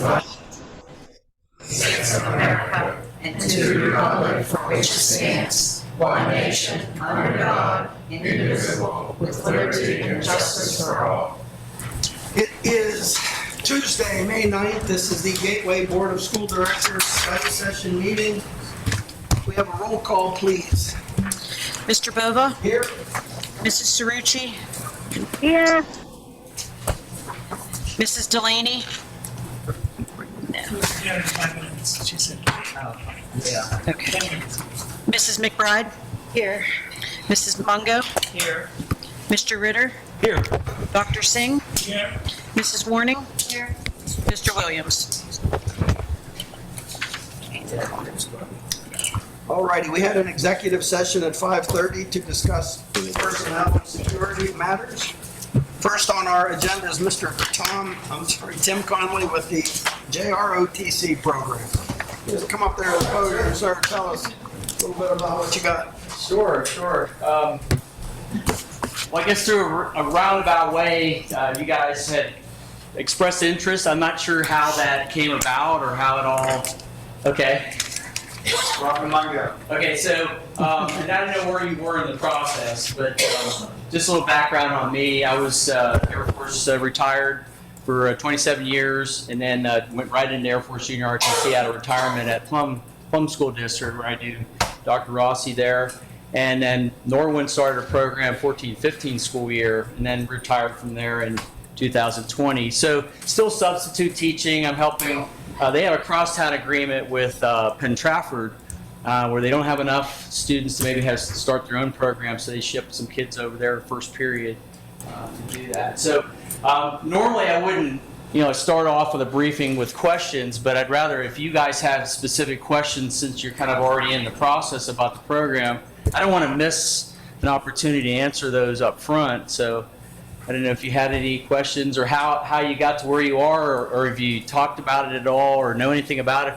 flag of the United States of America and to the republic for which it stands, one nation, under God, indivisible, with liberty and justice for all. It is Tuesday, May 9th. This is the Gateway Board of School Directors study session meeting. We have a roll call, please. Mr. Bova? Here. Mrs. Cerrucci? Here. Mrs. Delaney? Okay. Mrs. McBride? Here. Mrs. Mungo? Here. Mr. Ritter? Here. Dr. Singh? Here. Mrs. Warning? Here. Mr. Williams? All righty, we had an executive session at 5:30 to discuss personnel and security matters. First on our agenda is Tim Conley with the JROTC program. Just come up there to the podium, sir, tell us a little bit about what you got. Sure. Well, I guess through a roundabout way, you guys had expressed interest. I'm not sure how that came about or how it all. Okay. Okay, so and I don't know where you were in the process, but just a little background on me. I was Air Force retired for 27 years, and then went right into Air Force Junior RTC out of retirement at Plum School District, where I do Dr. Rossi there. And then Norwin started a program 14-15 school year, and then retired from there in 2020. So still substitute teaching. I'm helping. They have a crosstown agreement with Penn Trafford, where they don't have enough students to maybe have to start their own program, so they ship some kids over there first period to do that. So normally I wouldn't, start off with a briefing with questions, but I'd rather, if you guys have specific questions, since you're kind of already in the process about the program, I don't want to miss an opportunity to answer those up front. So I don't know if you had any questions or how you got to where you are, or if you talked about it at all or know anything about it.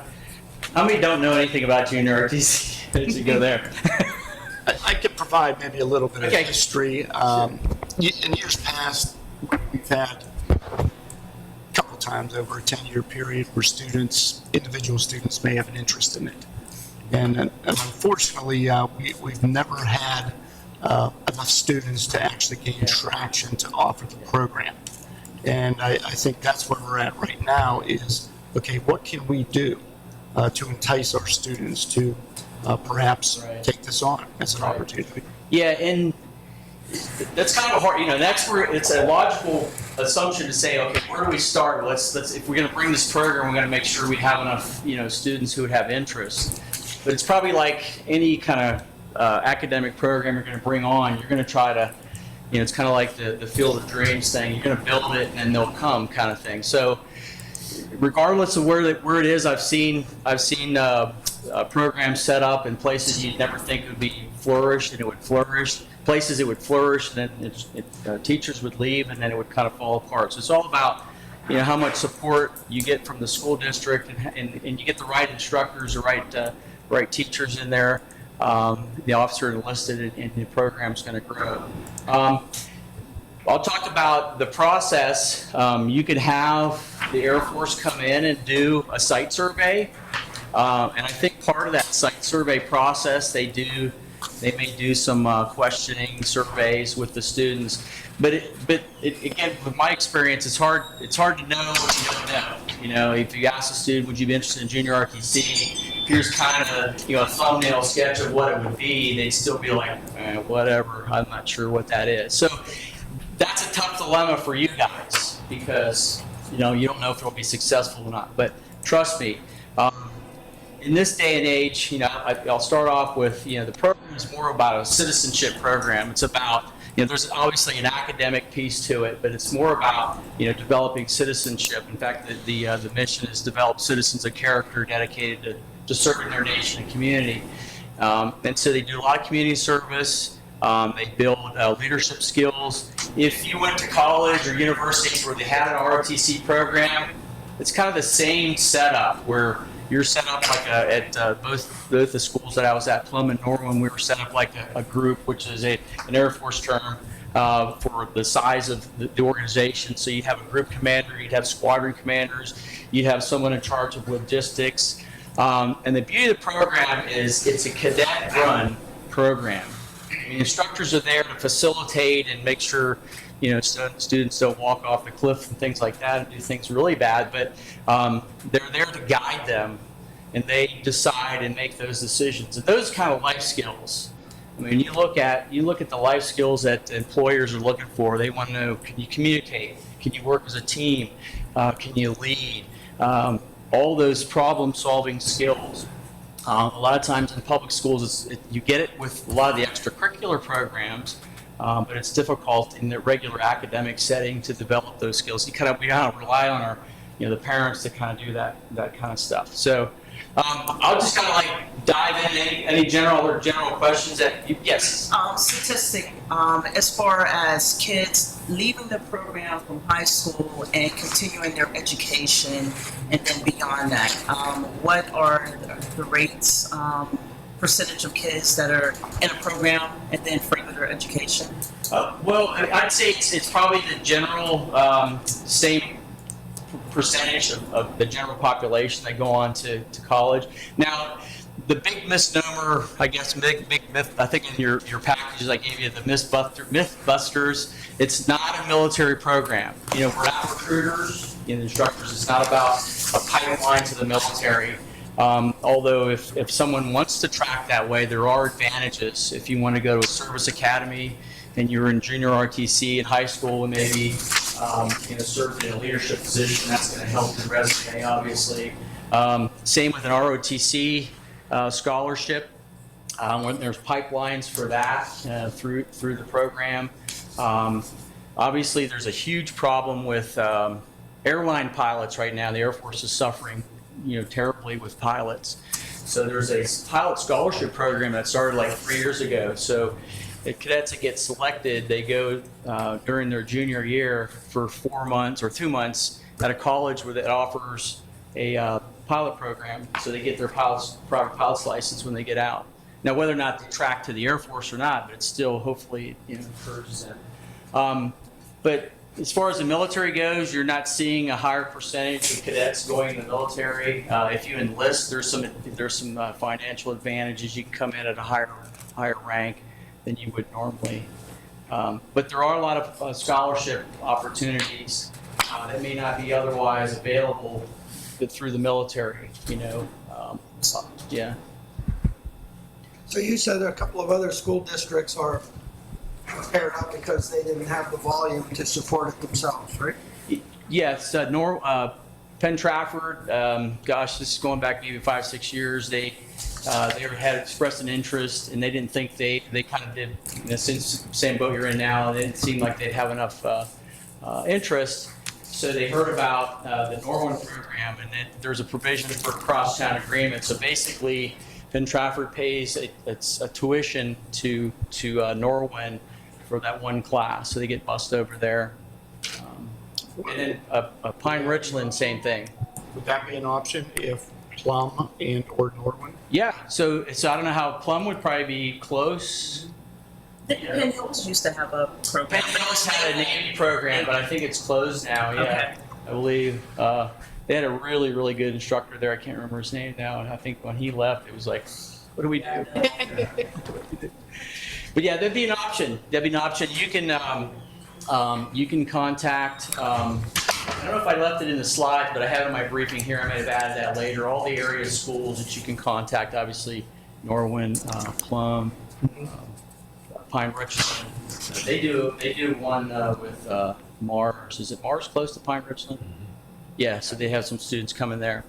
How many don't know anything about junior RTC? As you go there. I could provide maybe a little bit of Okay. history. In years past, we've had a couple times over a 10-year period where individual students may have an interest in it. And unfortunately, we've never had enough students to actually gain traction to offer the program. And I think that's where we're at right now is, okay, what can we do to entice our students to perhaps take this on as an opportunity? Yeah, and that's kind of hard. That's where it's a logical assumption to say, okay, where do we start? Let's if we're going to bring this program, we're going to make sure we have enough, students who would have interest. But it's probably like any kind of academic program you're going to bring on. You're going to try to, it's kind of like the Field of Dreams thing. You're going to build it and then they'll come, kind of thing. So, regardless of where it is, I've seen programs set up in places you'd never think would be flourished, and it would flourish. Places it would flourish, and then teachers would leave, and then it would kind of fall apart. So it's all about how much support you get from the school district, and you get the right instructors, the right teachers in there. The officer enlisted, and the program's going to grow. I'll talk about the process. You could have the Air Force come in and do a site survey, and I think part of that site survey process, they may do some questioning surveys with the students. But again, with my experience, it's hard to know what you don't know. If you ask a student, would you be interested in junior RTC? Here's kind of a thumbnail sketch of what it would be. They'd still be like, whatever. I'm not sure what that is. So that's a tough dilemma for you guys because you don't know if it'll be successful or not. But trust me, in this day and age, I'll start off with the program is more about a citizenship program. It's about there's obviously an academic piece to it, but it's more about developing citizenship. In fact, the mission is develop citizens of character dedicated to serving their nation and community. And so they do a lot of community service. They build leadership skills. If you went to college or universities where they had an ROTC program, it's kind of the same setup where you're set up like at both the schools that I was at, Plum and Norwin, we were set up like a group, which is an Air Force term. for the size of the organization. So you'd have a group commander, you'd have squadron commanders, you'd have someone in charge of logistics. And the beauty of the program is it's a cadet-run program. I mean, instructors are there to facilitate and make sure, you know, students don't walk off the cliff and things like that and do things really bad, but they're there to guide them, and they decide and make those decisions. And those kind of life skills, I mean, you look at the life skills that employers are looking for. They want to know, can you communicate? Can you work as a team? Can you lead? All those problem-solving skills. A lot of times in public schools, you get it with a lot of the extracurricular programs, but it's difficult in the regular academic setting to develop those skills. We kind of rely on our, you know, the parents to kind of do that kind of stuff. So I'll just kind of like dive in any general questions that yes. Statistic, as far as kids leaving the program from high school and continuing their education and then beyond that, what are the rates, percentage of kids that are in a program and then further education? Well, I'd say it's probably the general same percentage of the general population that go on to college. Now, the big misnomer, I guess, big myth, I think in your packages I gave you, the Mythbusters, it's not a military program. You know, we're not recruiters and instructors. It's not about a pipeline to the military. Although if someone wants to track that way, there are advantages. If you want to go to a service academy and you're in junior RTC in high school and maybe served in a leadership position, that's going to help your resume, obviously. Same with an ROTC scholarship. When there's pipelines for that through the program. Obviously, there's a huge problem with airline pilots right now. The Air Force is suffering, terribly with pilots. So there's a pilot scholarship program that started like 3 years ago. So the cadets that get selected, they go during their junior year for 4 months or 2 months at a college that offers a pilot program. So they get their private pilot's license when they get out. Now, whether or not they track to the Air Force or not, but it's still hopefully encourages them. But as far as the military goes, you're not seeing a higher percentage of cadets going in the military. If you enlist, there's some financial advantages. You can come in at a higher rank than you would normally. But there are a lot of scholarship opportunities that may not be otherwise available through the military. Yeah. So you said a couple of other school districts are paired up because they didn't have the volume to support it themselves, right? Yes, Penn Trafford, gosh, this is going back maybe 5-6 years. They had expressed an interest, and they didn't think they kind of did, in the same boat you're in now. It didn't seem like they'd have enough interest. So they heard about the Norwin program, and then there's a provision for a cross-town agreement. So basically, Penn Trafford pays a tuition to Norwin for that one class, so they get bused over there. And then Pine Richland, same thing. Would that be an option if Plum or Norwin? Yeah, so I don't know how Plum would probably be close. Penn Hills used to have a program. Penn Hills had a Navy program, but I think it's closed now. Yeah, Okay. I believe they had a really, really good instructor there. I can't remember his name now, and I think when he left, it was like, what do we do? But yeah, that'd be an option. You can contact. I don't know if I left it in the slide, but I have it in my briefing here. I may have added that later. All the area schools that you can contact, obviously, Norwin, Plum, Pine Richland. They do one with Mars. Is it Mars close to Pine Richland? Yeah, so they have some students coming there.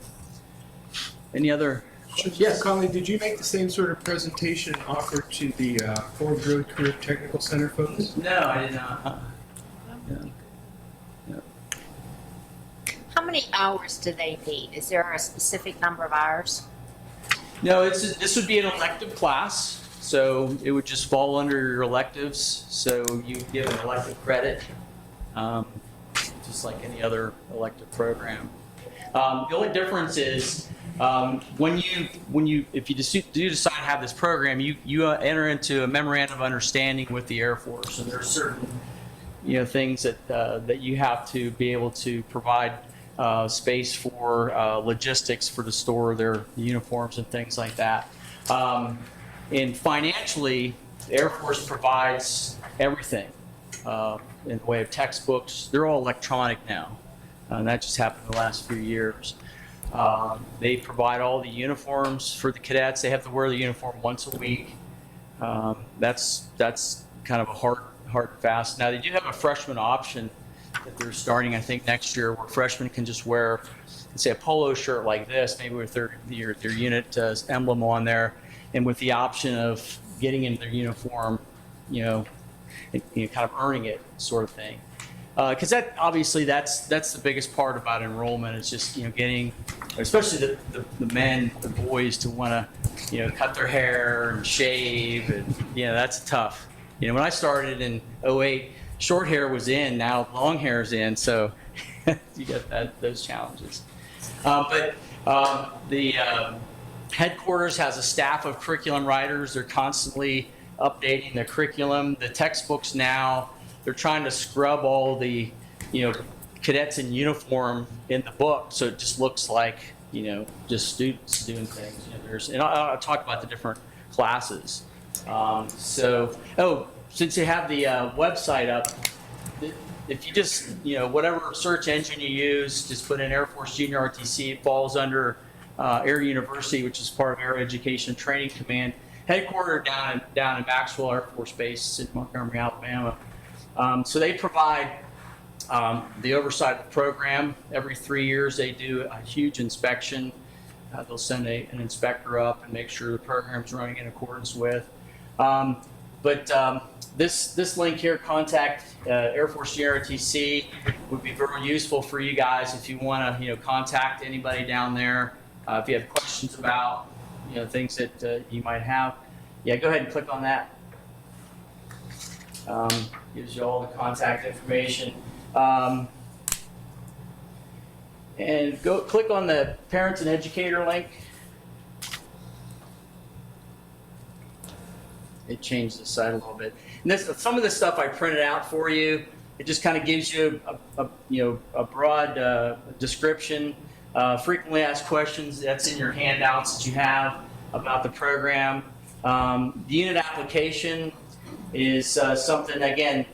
Any other? Yes. Conley, did you make the same sort of presentation and offer to the Ford Road Career Technical Center folks? No, I did not. No. How many hours do they need? Is there a specific number of hours? No, this would be an elective class, so it would just fall under your electives. So you give an elective credit, just like any other elective program. The only difference is if you do decide to have this program, you enter into a memorandum of understanding with the Air Force, and there are certain things that you have to be able to provide space for logistics for to store their uniforms and things like that. And financially, the Air Force provides everything in the way of textbooks. They're all electronic now, and that just happened in the last few years. They provide all the uniforms for the cadets. They have to wear the uniform once a week. That's kind of a hard and fast. Now, they do have a freshman option that they're starting, I think, next year, where freshmen can just wear, say, a polo shirt like this, maybe with their unit emblem on there, and with the option of getting into their uniform, and, kind of earning it, sort of thing. Because obviously that's the biggest part about enrollment. It's just getting, especially the men, the boys, to want to cut their hair and shave, and that's tough. When I started in 2008, short hair was in. Now long hair is in, so you get those challenges. But the headquarters has a staff of curriculum writers. They're constantly updating their curriculum. The textbooks now, they're trying to scrub all the cadets in uniform in the book, so it just looks like just students doing things. And I'll talk about the different classes. Since you have the website up, if you just whatever search engine you use, just put in Air Force Junior RTC. It falls under Air University, which is part of Air Education Training Command, headquartered down in Maxwell Air Force Base in Montgomery, Alabama. So they provide the oversight of the program. Every 3 years, they do a huge inspection. They'll send an inspector up and make sure the program's running in accordance with. This link here, contact Air Force GRTC, would be very useful for you guys if you want to contact anybody down there. If you have questions about things that you might have, go ahead and click on that. Gives you all the contact information. And go click on the Parents and Educator link. It changed the site a little bit. And some of the stuff I printed out for you. It just kind of gives you a broad description. Frequently asked questions, that's in your handouts that you have about the program. The unit application is something, again,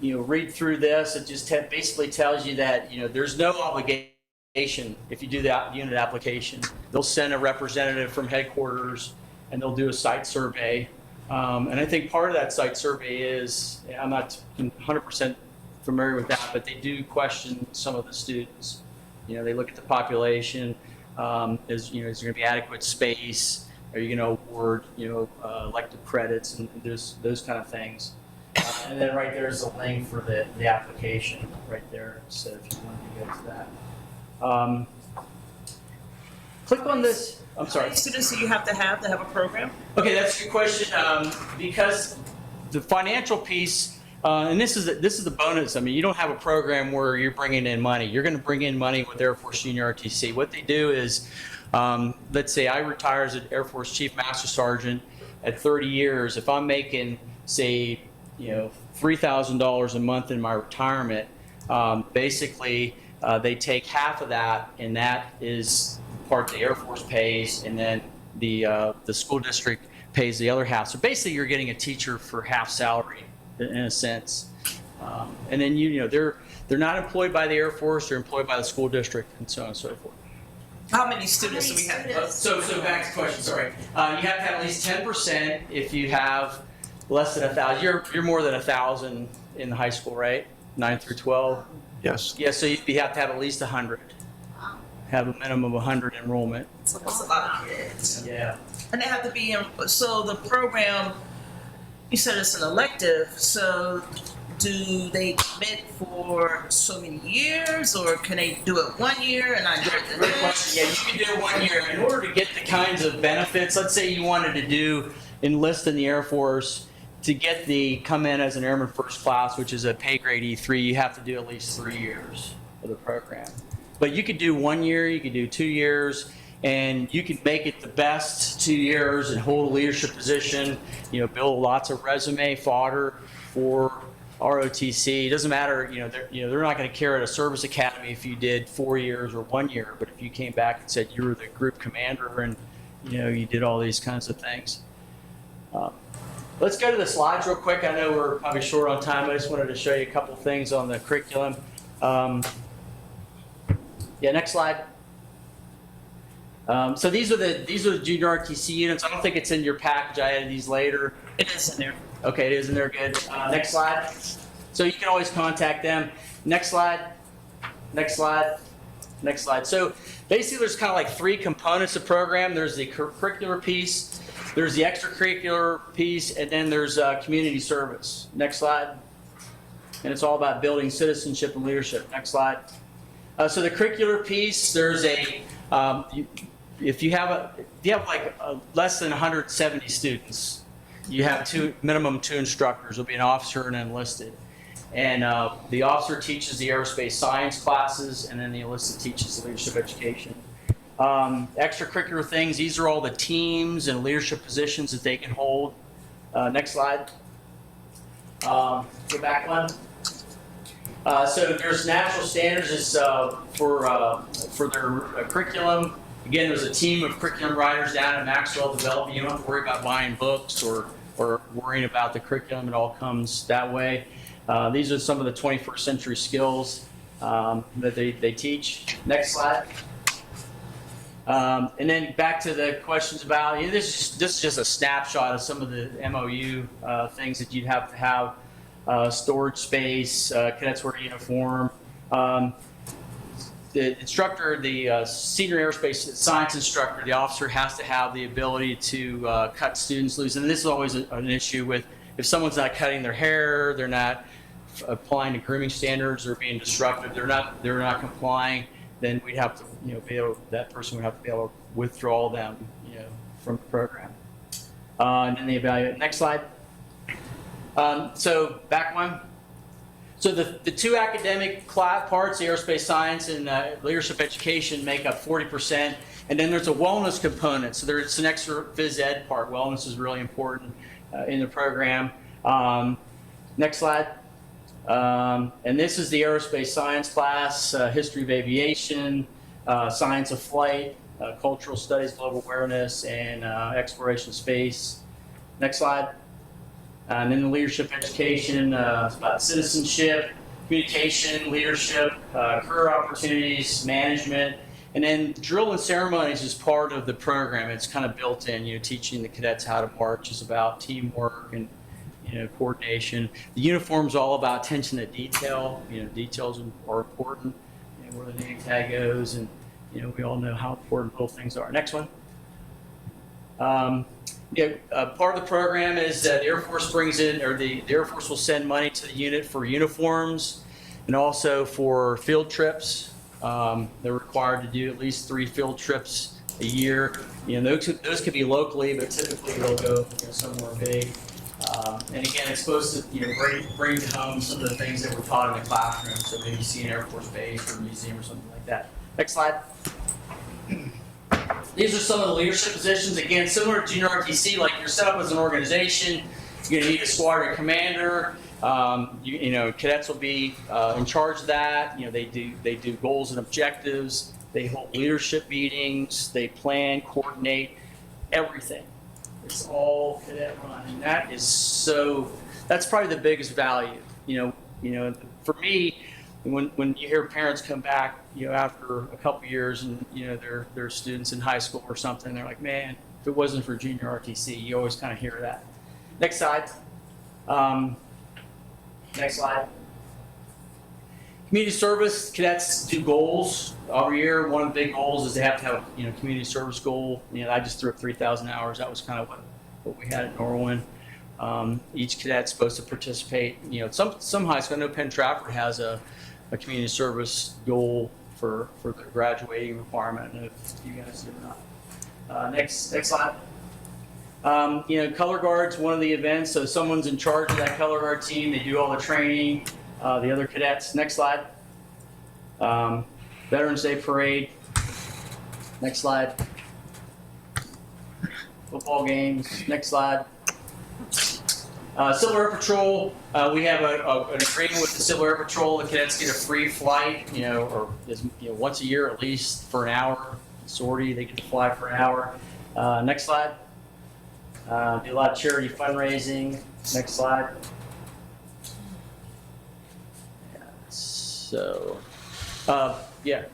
read through this. It just basically tells you that there's no obligation if you do that unit application. They'll send a representative from headquarters and they'll do a site survey. And I think part of that site survey is, I'm not 100% familiar with that, but they do question some of the students. They look at the population. Is there going to be adequate space? Are you going to award elective credits and those kind of things? And then right there's a link for the application right there. So if you want to go to that, click on this. I'm sorry. How many students do you have to have a program? Okay, that's a good question. Because the financial piece, and this is the bonus. I mean, you don't have a program where you're bringing in money. You're going to bring in money with Air Force Junior RTC. What they do is, let's say I retire as an Air Force Chief Master Sergeant at 30 years. If I'm making, say, $3,000 a month in my retirement, basically they take half of that, and that is part the Air Force pays, and then the school district pays the other half. So basically, you're getting a teacher for half salary, in a sense. And then they're not employed by the Air Force; they're employed by the school district, and so on and so forth. How many students do we have? So back to the question. Sorry, you have to have at least 10%. If you have less than 1,000, you're more than 1,000 in the high school, right? 9 through 12. Yes. Yeah. So you have to have at least 100. Have a minimum of 100 enrollment. That's a lot of kids. Yeah. And they have to be in. So the program, you said it's an elective. So do they commit for so many years, or can they do it 1 year and not do it the Great next? question. Yeah, you can do it 1 year. In order to get the kinds of benefits, let's say you wanted to enlist in the Air Force, to come in as an Airman First Class, which is a pay grade E3, you have to do at least 3 years of the program. But you could do 1 year, you could do 2 years, and you could make it the best 2 years and hold a leadership position, build lots of resume fodder for ROTC. It doesn't matter, they're not going to care at a service academy if you did 4 years or 1 year, but if you came back and said you were the group commander and, you did all these kinds of things. Let's go to the slides real quick. I know we're probably short on time. I just wanted to show you a couple things on the curriculum. Yeah, next slide. So these are the junior RTC units. I don't think it's in your package. I added these later. It is in there. Okay, it is in there. Good. Next slide. So you can always contact them. Next slide. Next slide. Next slide. So basically, there's kind of like 3 components of program. There's the curricular piece, there's the extracurricular piece, and then there's community service. Next slide. And it's all about building citizenship and leadership. Next slide. So the curricular piece, there's a if you have like less than 170 students, you have minimum 2 instructors. There'll be an officer and an enlisted. And the officer teaches the aerospace science classes, and then the enlisted teaches leadership education. Extracurricular things, these are all the teams and leadership positions that they can hold. Next slide. Go back one. So there's national standards for their curriculum. Again, there's a team of curriculum writers down at Maxwell developing. You don't have to worry about buying books or worrying about the curriculum. It all comes that way. These are some of the 21st century skills that they teach. Next slide. And then back to the questions about, this is just a snapshot of some of the MOU things that you'd have to have. Storage space, cadets wear uniform. The instructor, the senior aerospace science instructor, the officer has to have the ability to cut students loose. And this is always an issue with if someone's not cutting their hair, they're not applying to grooming standards, or being disruptive, they're not complying, then we'd have to, that person would have to be able to withdraw them, from the program. And then they evaluate. Next slide. So back one. So the 2 academic parts, the aerospace science and leadership education, make up 40%. And then there's a wellness component. So there's an extra phys ed part. Wellness is really important in the program. Next slide. And this is the aerospace science class, history of aviation, science of flight, cultural studies, global awareness, and exploration of space. Next slide. And then the leadership education, it's about citizenship, communication, leadership, career opportunities, management. And then drill and ceremonies is part of the program. It's kind of built in, teaching the cadets how to march is about teamwork and, coordination. The uniform's all about attention to detail. Details are important. Where the name tag goes, and, we all know how important little things are. Next one. Part of the program is that the Air Force brings in, or the Air Force will send money to the unit for uniforms and also for field trips. They're required to do at least 3 field trips a year. Those could be locally, but typically they'll go somewhere big. And again, it's supposed to bring home some of the things that were taught in the classroom. So maybe see an Air Force base or a museum or something like that. Next slide. These are some of the leadership positions. Again, similar to junior RTC, like you're set up as an organization, you're going to need a squadron commander. Cadets will be in charge of that. They do goals and objectives. They hold leadership meetings. They plan, coordinate, everything. It's all cadet run, and that's probably the biggest value. For me, when you hear parents come back, after a couple years, and they're students in high school or something, they're like, man, if it wasn't for junior RTC, you always kind of hear that. Next slide. Next slide. Community service, cadets do goals every year. One of the big goals is they have to have a community service goal. I just threw up 3,000 hours. That was kind of what we had at Norwin. Each cadet's supposed to participate. Some high school, I know Penn Trafford has a community service goal for the graduating requirement. I don't know if you guys do or not. Next slide. Color guard's one of the events, so someone's in charge of that color guard team. They do all the training. The other cadets. Next slide. Veterans Day Parade. Next slide. Football games. Next slide. Civil Air Patrol, we have an agreement with the Civil Air Patrol. The cadets get a free flight, or once a year at least for an hour. Sortie, they get to fly for an hour. Next slide. Do a lot of charity fundraising. Next slide. So, yeah.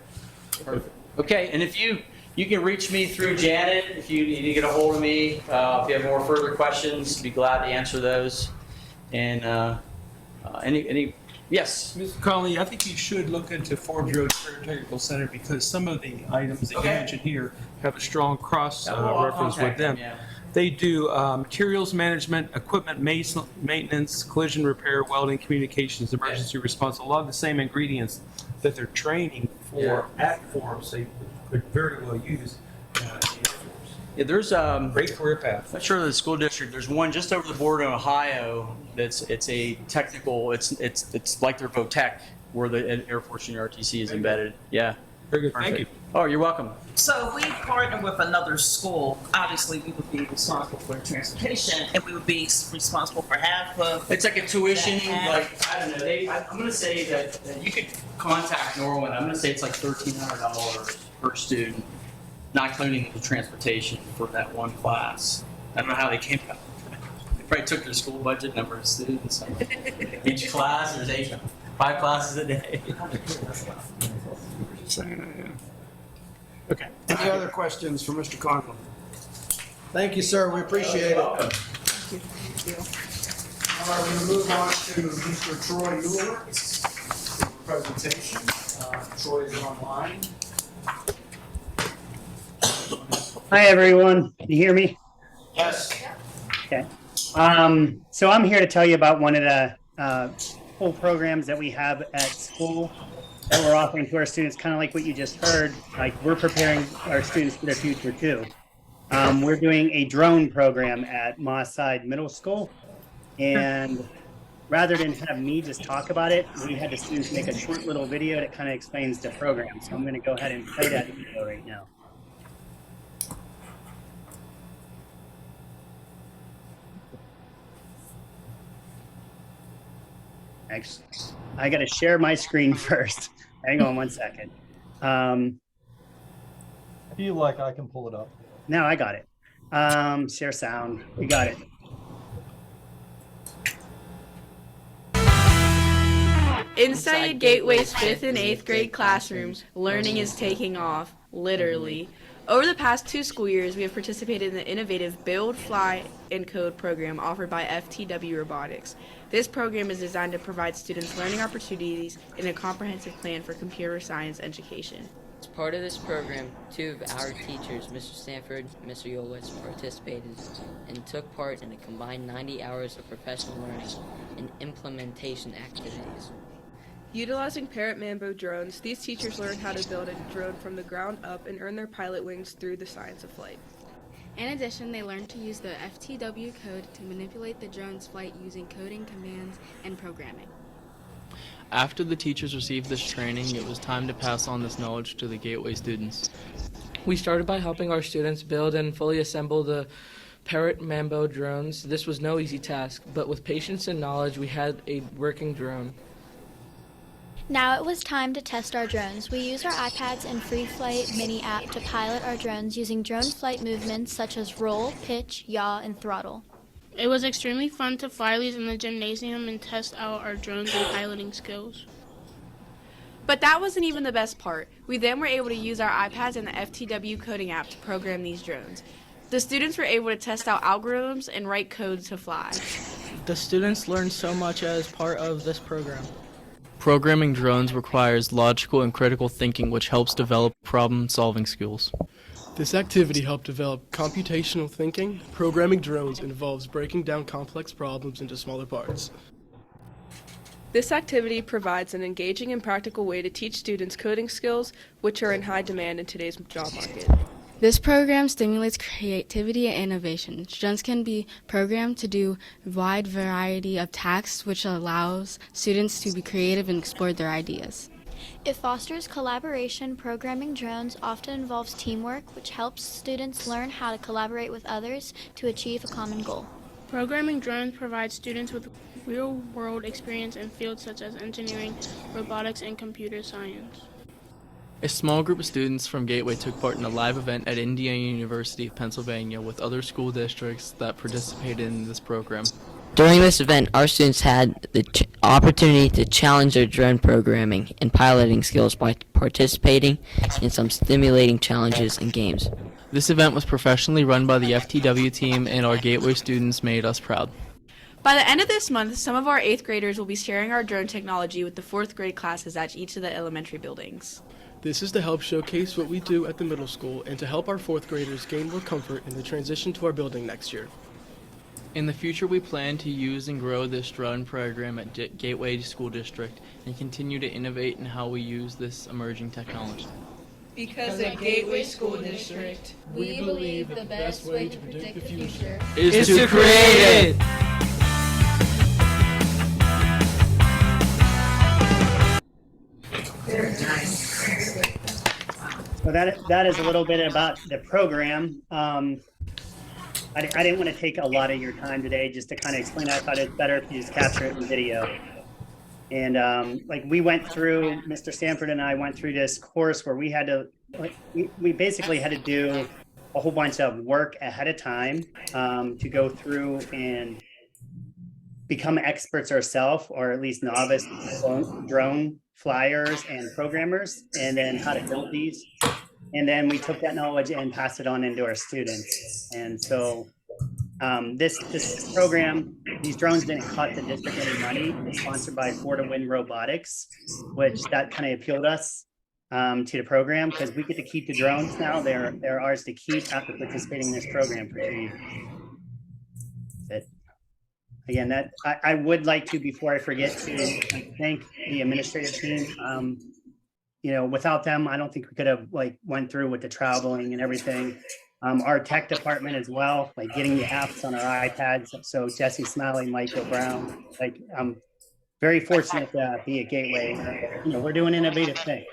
Perfect. Okay, and if you can reach me through Janet if you need to get a hold of me. If you have more further questions, be glad to answer those. And any yes? Mr. Conley, I think you should look into Forbes Road Career Technical Center because some of the items that you mentioned here have a strong cross reference with them. Yeah. They do materials management, equipment maintenance, collision repair, welding, communications, emergency response, a lot of the same ingredients that they're training for at Forbes they could very well use in Air Force. Yeah, there's Great career path. I'm not sure of the school district. There's one just over the border in Ohio it's a technical. It's like their VOTEC where the Air Force Junior RTC is embedded. Yeah. Very good. Perfect. Thank you. Oh, you're welcome. So if we partner with another school, obviously we would be responsible for transportation and we would be responsible for half of. It's like a tuition, like, I don't know, I'm gonna say that you could contact Norwin, I'm gonna say it's like $1,300 per student, not including the transportation for that one class. I don't know how they came up. They probably took their school budget, number of students. Each class, there's 5 classes a day. Okay. Any other questions for Mr. Conlon? Thank you, sir. We appreciate it. All right, we're going to move on to Mr. Troy Mueller. Presentation. Troy is online. Hi, everyone. Can you hear me? Yes. Okay. So I'm here to tell you about one of the full programs that we have at school that we're offering to our students, kind of like what you just heard. Like, we're preparing our students for their future too. We're doing a drone program at Moss Side Middle School, and rather than have me just talk about it, we had the students make a short little video that kind of explains the program. So I'm going to go ahead and play that video right now. Actually, I got to share my screen first. Hang on one second. If you like, I can pull it up. No, I got it. Share sound. We got it. Inside Gateway's 5th and 8th grade classrooms, learning is taking off, literally. Over the past 2 school years, we have participated in the innovative Build, Fly, and Code program offered by FTW Robotics. This program is designed to provide students learning opportunities and a comprehensive plan for computer science education. As part of this program, 2 of our teachers, Mr. Stanford and Mr. Yolwitz, participated and took part in a combined 90 hours of professional learning and implementation activities. Utilizing Parrot Mambo drones, these teachers learned how to build a drone from the ground up and earn their pilot wings through the science of flight. In addition, they learned to use the FTW code to manipulate the drone's flight using coding commands and programming. After the teachers received this training, it was time to pass on this knowledge to the Gateway students. We started by helping our students build and fully assemble the Parrot Mambo drones. This was no easy task, but with patience and knowledge, we had a working drone. Now it was time to test our drones. We used our iPads and Free Flight mini app to pilot our drones using drone flight movements such as roll, pitch, yaw, and throttle. It was extremely fun to fly these in the gymnasium and test out our drones and piloting skills. But that wasn't even the best part. We then were able to use our iPads and the FTW coding app to program these drones. The students were able to test out algorithms and write code to fly. The students learned so much as part of this program. Programming drones requires logical and critical thinking, which helps develop problem-solving skills. This activity helped develop computational thinking. Programming drones involves breaking down complex problems into smaller parts. This activity provides an engaging and practical way to teach students coding skills, which are in high demand in today's job market. This program stimulates creativity and innovation. Drones can be programmed to do a wide variety of tasks, which allows students to be creative and explore their ideas. It fosters collaboration. Programming drones often involves teamwork, which helps students learn how to collaborate with others to achieve a common goal. Programming drones provides students with real-world experience in fields such as engineering, robotics, and computer science. A small group of students from Gateway took part in a live event at Indiana University of Pennsylvania with other school districts that participated in this program. During this event, our students had the opportunity to challenge their drone programming and piloting skills by participating in some stimulating challenges and games. This event was professionally run by the FTW team, and our Gateway students made us proud. By the end of this month, some of our 8th graders will be sharing our drone technology with the 4th grade classes at each of the elementary buildings. This is to help showcase what we do at the middle school and to help our 4th graders gain more comfort in the transition to our building next year. In the future, we plan to use and grow this drone program at Gateway School District and continue to innovate in how we use this emerging technology. Because at Gateway School District, we believe the best way to predict the future is to create it! So that is a little bit about the program. I didn't want to take a lot of your time today just to kind of explain. I thought it's better if you just capture it in video. And like we went through, Mr. Stanford and I went through this course where we had to, like, we basically had to do a whole bunch of work ahead of time to go through and become experts ourselves, or at least novice drone flyers and programmers, and then how to build these. And then we took that knowledge and passed it on into our students. And so this program, these drones didn't cost the district any money. It's sponsored by For to Win Robotics, which that kind of appealed us to the program because we get to keep the drones now. They're ours to keep after participating in this program for 2 years. Again, that I would like to, before I forget, to thank the administrative team. You know, without them, I don't think we could have went through with the traveling and everything. Our tech department as well, like getting the apps on our iPads. So Jesse Smiley, Michael Brown, I'm very fortunate to be at Gateway. You know, we're doing innovative things.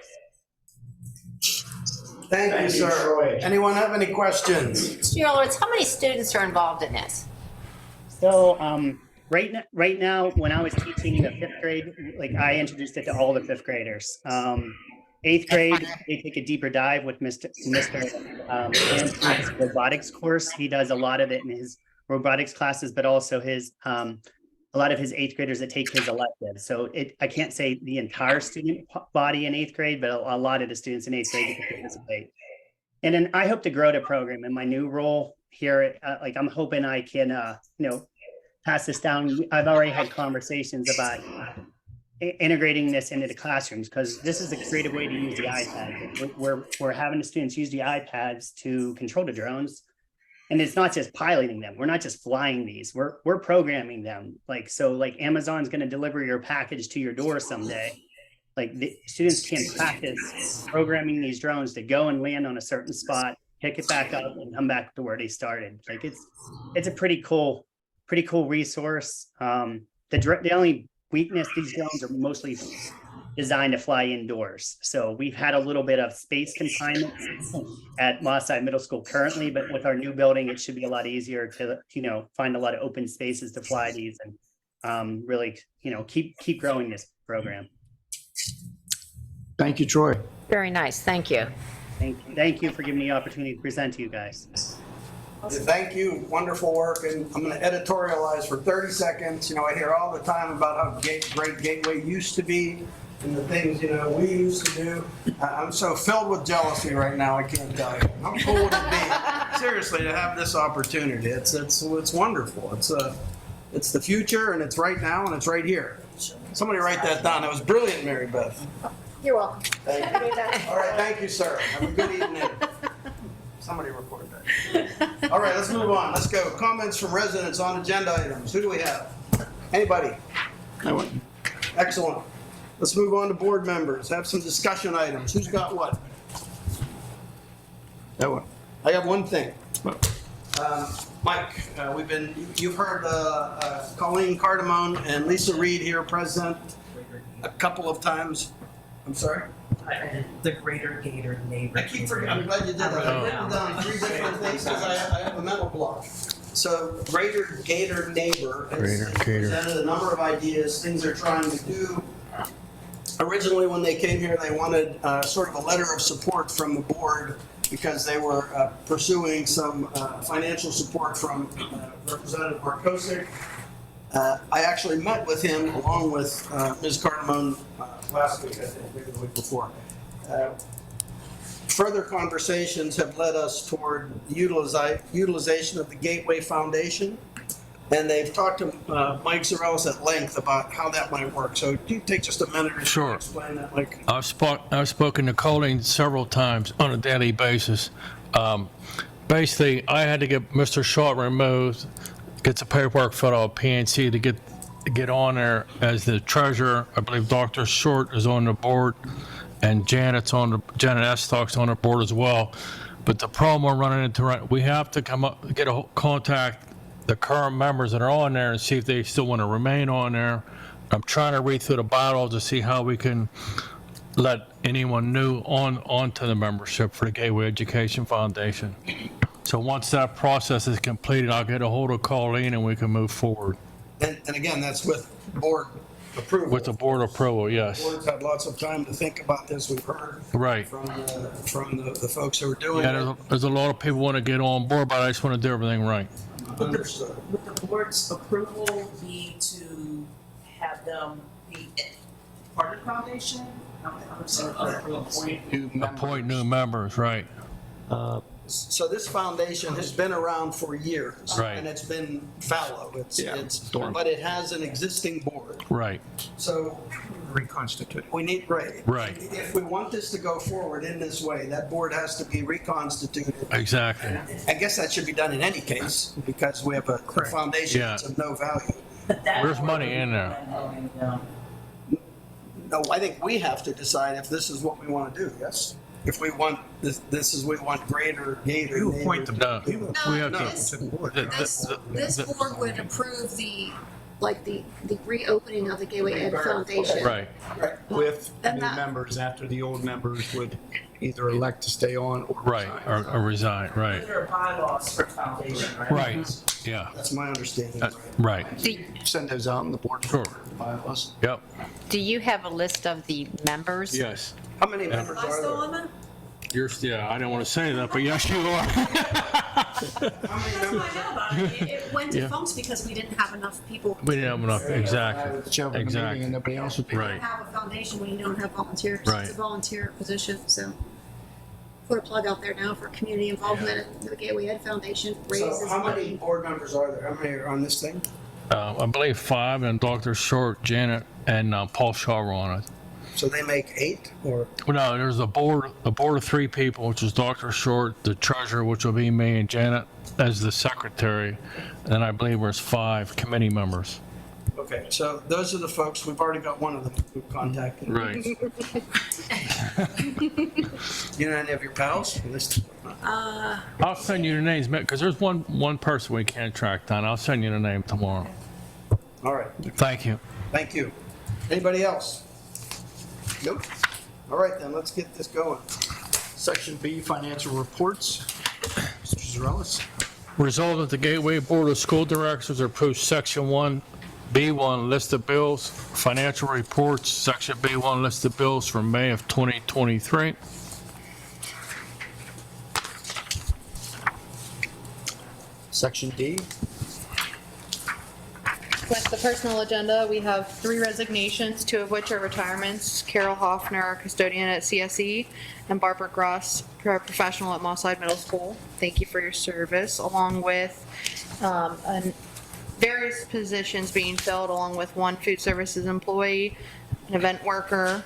Thank you, sir. Anyone have any questions? Mr. Yolowitz, how many students are involved in this? So right now, when I was teaching the 5th grade, I introduced it to all the 5th graders. 8th grade, they take a deeper dive with Mr. Hanson's robotics course. He does a lot of it in his robotics classes, but also his a lot of his 8th graders that take his elective. So I can't say the entire student body in 8th grade, but a lot of the students in 8th grade get to participate. And then I hope to grow the program in my new role here. I'm hoping I can, pass this down. I've already had conversations about integrating this into the classrooms because this is a creative way to use the iPad. We're having the students use the iPads to control the drones, and it's not just piloting them. We're not just flying these. We're programming them. So Amazon's going to deliver your package to your door someday. The students can practice programming these drones to go and land on a certain spot, pick it back up, and come back to where they started. It's a pretty cool resource. The only weakness, these drones are mostly designed to fly indoors. So we've had a little bit of space confinement at Mosside Middle School currently, but with our new building, it should be a lot easier to, find a lot of open spaces to fly these and really, keep growing this program. Thank you, Troy. Very nice. Thank you. Thank you for giving me the opportunity to present to you guys. Thank you. Wonderful work. And I'm going to editorialize for 30 seconds. I hear all the time about how great Gateway used to be and the things, we used to do. I'm so filled with jealousy right now, I can't tell you. How cool would it be, seriously, to have this opportunity? It's wonderful. It's the future, and it's right now, and it's right here. Somebody write that down. That was brilliant, Mary Beth. You're welcome. Thank you. All right, thank you, sir. Have a good evening. Somebody record that. All right, let's move on. Let's go. Comments from residents on agenda items. Who do we have? Anybody? I wouldn't. Excellent. Let's move on to board members. Have some discussion items. Who's got what? That one. I have one thing. Mike, you've heard Colleen Cardamone and Lisa Reed here present a couple of times. I'm sorry? The Greater Gator Neighbor. I keep forgetting, I'm glad you did that. I've written down 3 different things because I have a mental block. So Greater Gator Neighbor has presented a number of ideas, things they're trying to do. Originally, when they came here, they wanted sort of a letter of support from the board because they were pursuing some financial support from Representative Markosik. I actually met with him along with Ms. Cardamone last week, I think, maybe the week before. Further conversations have led us toward the utilization of the Gateway Foundation, and they've talked to Mike Zarellis at length about how that might work. So can you take just a minute or two to explain that, Mike? I've spoken to Colleen several times on a daily basis. Basically, I had to get Mr. Short removed, get the paperwork filled out, PNC, to get on there as the treasurer. I believe Dr. Short is on the board, and Janet Estock's on the board as well. But the problem we're running into, we have to contact the current members that are on there and see if they still want to remain on there. I'm trying to read through the bylaws to see how we can let anyone new onto the membership for the Gateway Education Foundation. So once that process is completed, I'll get a hold of Colleen and we can move forward. And again, that's with board approval. With the board approval, yes. The board's had lots of time to think about this. We've heard Right. from the folks who are doing Yeah, it. there's a lot of people want to get on board, but I just want to do everything right. Understood. Would the board's approval be to have them be part of the foundation? Appoint new members, right. So this foundation has been around for years. Right. And it's been fallow. But it has an existing board. Right. So Reconstituted. we need, right. Right. If we want this to go forward in this way, that board has to be reconstituted. Exactly. I guess that should be done in any case because we have a foundation that's of no value. There's money in there. No, I think we have to decide if this is what we want to do, yes? If we want, we want Greater Gator. You appoint them. No, we have This board would approve the reopening of the Gateway Ed Foundation. Right. With And new that- members after the old members would either elect to stay on or Right, or resign, right. There are bylaws for foundation, right? Right, yeah. That's my understanding. Right. send those out on the board. Sure. Bylaws. Yep. Do you have a list of the members? Yes. How many members Am I still on that? Yeah, I didn't want to say that, but yes, you are. That's what I know about it. It went Yeah. defunct because we didn't have enough people. We didn't have enough, exactly. Show up at a meeting Exactly. and nobody else would be. You Right. don't have a foundation when you don't have volunteers. Right. It's a volunteer position, so put a plug out there now for community involvement in the Gateway Ed Foundation raises So how many money. board members are there? How many are on this thing? I believe 5, and Dr. Short, Janet, and Paul Shaw are on it. So they make 8 or? Well, no, there's a board of 3 people, which is Dr. Short, the treasurer, which will be me, and Janet as the secretary. And then I believe there's 5 committee members. Okay, so those are the folks, we've already got one of them who contacted. Right. You know any of your pals? I'll send you the names, because there's one person we can't track down. I'll send you the name tomorrow. All right, Thank you. thank you. Anybody else? Nope. All right then, let's get this going. Section B, financial reports. Mr. Zarellis. Resolved that the Gateway Board of School Directors approves Section 1B1 list of bills, financial reports, Section B1 list of bills for May of 2023. Section D. With the personal agenda, we have 3 resignations, 2 of which are retirements. Carol Hoffner, our custodian at CSE, and Barbara Gross, professional at Mosside Middle School. Thank you for your service, along with various positions being filled, along with 1 food services employee, an event worker,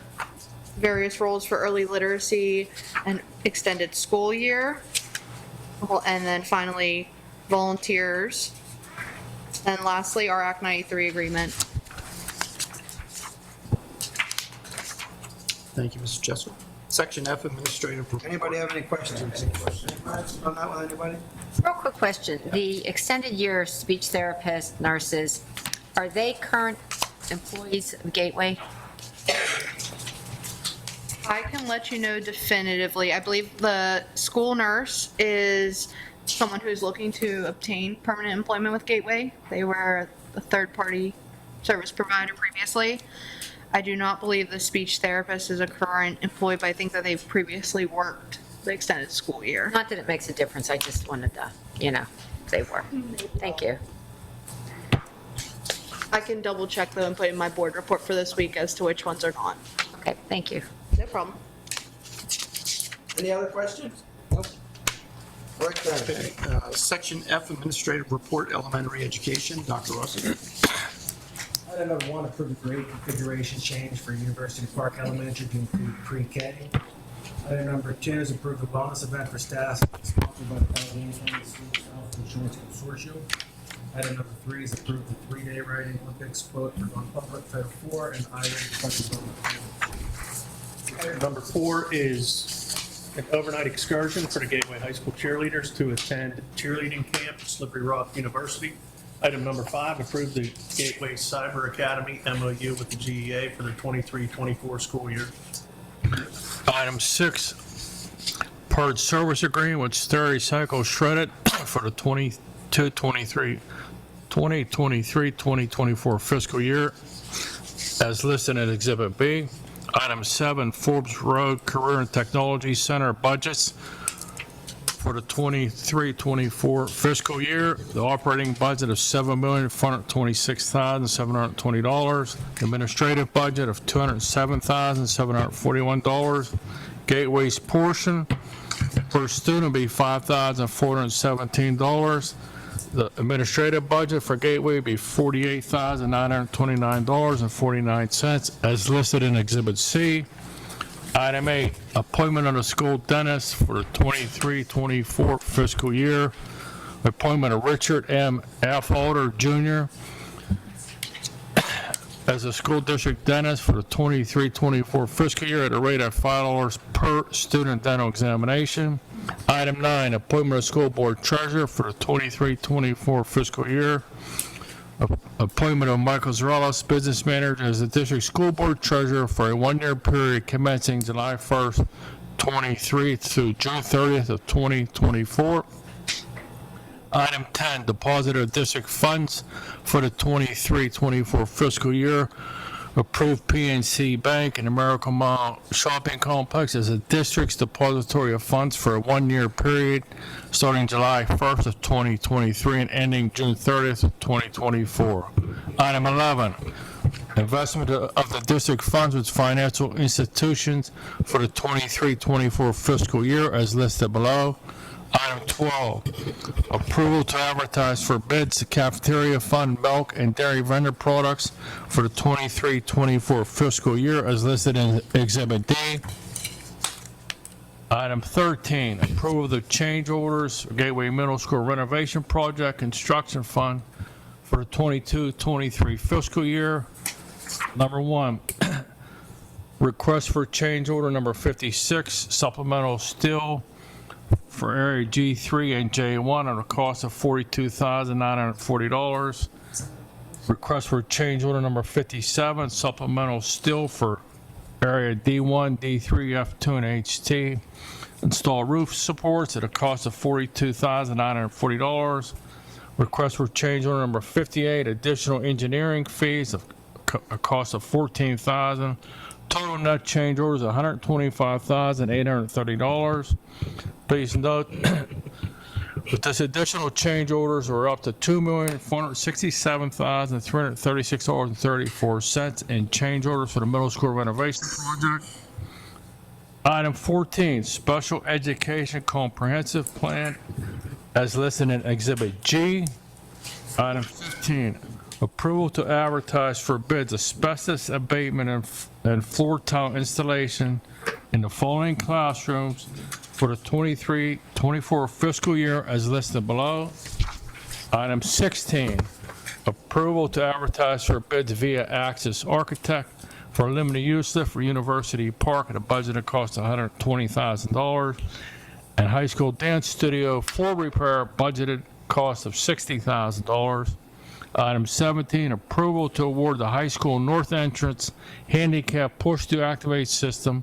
various roles for early literacy and extended school year, and then finally volunteers. And lastly, our Act 93 agreement. Thank you, Mr. Jessup. Section F, administrative report. Anybody have any questions? Any questions on that one, anybody? Real quick question. The extended year speech therapists, nurses, are they current employees of Gateway? I can let you know definitively. I believe the school nurse is someone who is looking to obtain permanent employment with Gateway. They were a third-party service provider previously. I do not believe the speech therapist is a current employee, but I think that they've previously worked the extended school year. Not that it makes a difference, I just wanted to, they were. Thank you. I can double check though and put in my board report for this week as to which ones are not. Okay, thank you. No problem. Any other questions? Nope. Right then. Okay, Section F, Administrative Report, Elementary Education, Dr. Rossi. Item number 1, approve the grade configuration change for University Park Elementary to include pre-K. Item number 2 is approve the wellness event for staff sponsored by the Allegheny County School Health Insurance Consortium. Item number 3 is approve the 3-day riding Olympics quote for non-public Title 4 and Item number 4 is an overnight excursion for the Gateway High School cheerleaders to attend cheerleading camp at Slippery Rock University. Item number 5, approve the Gateway Cyber Academy MOU with the GEA for the 23-24 school year. Item 6, purge service agreement with Stericycle Shredded for the 2023-2024 fiscal year as listed in Exhibit B. Item 7, Forbes Road Career and Technology Center budgets for the 23-24 fiscal year. The operating budget of $7,426,720. Administrative budget of $207,741. Gateway's portion per student will be $5,417. The administrative budget for Gateway would be $48,929.49 as listed in Exhibit C. Item 8, appointment of the school dentist for the 23-24 fiscal year. Appointment of Richard M. Affolter Jr. as a school district dentist for the 23-24 fiscal year at a rate of $5 per student dental examination. Item 9, appointment of school board treasurer for the 23-24 fiscal year. Appointment of Michael Zarellas, business manager, as the district school board treasurer for a 1-year period commencing July 1st, 23 through June 30th of 2024. Item 10, deposit of district funds for the 23-24 fiscal year. Approved PNC Bank and American Mall Shopping Complex as a district's depository of funds for a 1-year period starting July 1st of 2023 and ending June 30th of 2024. Item 11, investment of the district funds with financial institutions for the 23-24 fiscal year as listed below. Item 12, approval to advertise for bids the cafeteria fund milk and dairy vendor products for the 23-24 fiscal year as listed in Exhibit D. Item 13, approval of the change orders for Gateway Middle School renovation project construction fund for the 22-23 fiscal year. Number 1, request for change order number 56, supplemental steel for area G3 and J1 at a cost of $42,940. Request for change order number 57, supplemental steel for area D1, D3, F2, and HT. Install roof supports at a cost of $42,940. Request for change order number 58, additional engineering fees of a cost of $14,000. Total net change orders $125,830. Please note that this additional change orders are up to $2,467,336.34 in change orders for the middle school renovation project. Item 14, special education comprehensive plan as listed in Exhibit G. Item 15, approval to advertise for bids asbestos abatement and floor tile installation in the following classrooms for the 23-24 fiscal year as listed below. Item 16, approval to advertise for bids via Axis Architect for a limited use lift for University Park at a budgeted cost of $120,000 and high school dance studio floor repair budgeted cost of $60,000. Item 17, approval to award the high school north entrance handicap push-to-activate system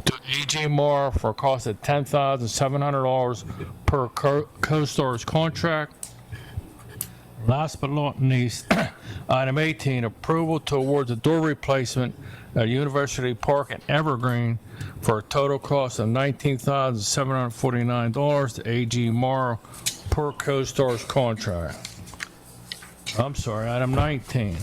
to AG Mar for a cost of $10,700 per CoStar's contract. Last but not least, item 18, approval to award the door replacement at University Park in Evergreen for a total cost of $19,749 to AG Morrow per CoStar's contract. I'm sorry, item 19.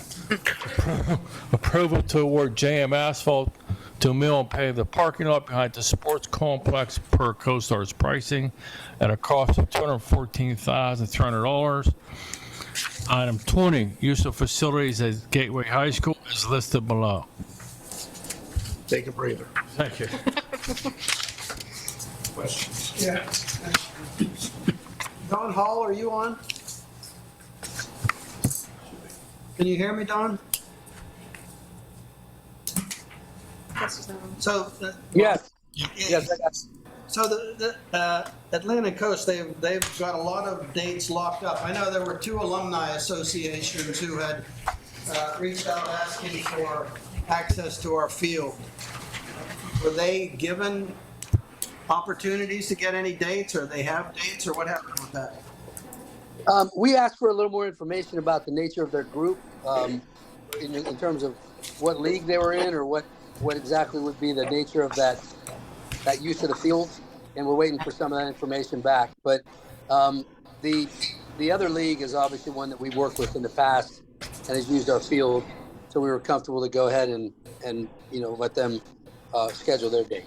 Approval to award JM Asphalt to mill and pave the parking lot behind the sports complex per CoStar's pricing at a cost of $214,300. Item 20, use of facilities at Gateway High School is listed below. Take a breather. Thank you. Questions? Yeah. Don Hall, are you on? Can you hear me, Don? So, Yes. Yes, I got. So the Atlantic Coast, they've got a lot of dates locked up. I know there were 2 alumni associations who had reached out asking for access to our field. Were they given opportunities to get any dates, or they have dates, or what happened with that? We asked for a little more information about the nature of their group, in terms of what league they were in, or what exactly would be the nature of that use of the field, and we're waiting for some of that information back. But the other league is obviously one that we worked with in the past and has used our field, so we were comfortable to go ahead and let them schedule their date.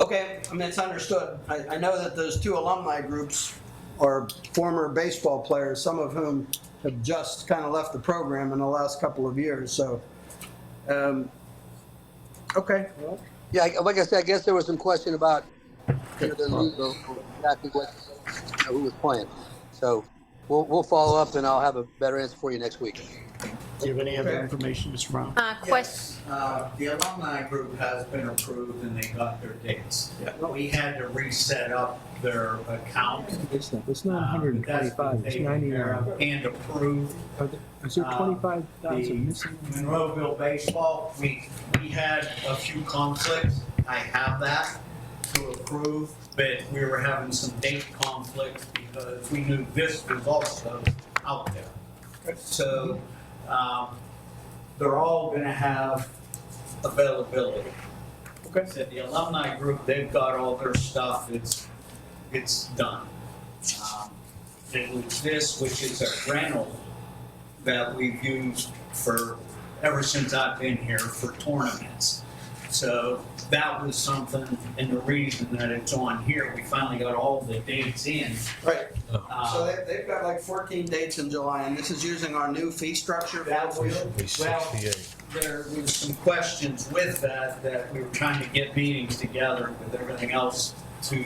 Okay, I mean, it's understood. I know that those 2 alumni groups are former baseball players, some of whom have just kind of left the program in the last couple of years. So, okay. Yeah, like I said, I guess there was some question about the league or exactly who was playing. So we'll follow up, and I'll have a better answer for you next week. Do you have any other information, Mr. Brown? Question. The alumni group has been approved and they got their dates. We had to reset up their account. It's not 125, it's 99. And approved. Is there 25,000 missing? Monroeville baseball, we had a few conflicts. I have that to approve, but we were having some date conflicts because we knew this was also out there. So they're all going to have availability. Okay. So the alumni group, they've got all their stuff. It's done. It was this, which is a rental that we've used for ever since I've been here for tournaments. So that was something, and the reason that it's on here, we finally got all the dates in. Right. So they've got like 14 dates in July, and this is using our new fee structure. That was, well, there was some questions with that we were trying to get meetings together with everything else to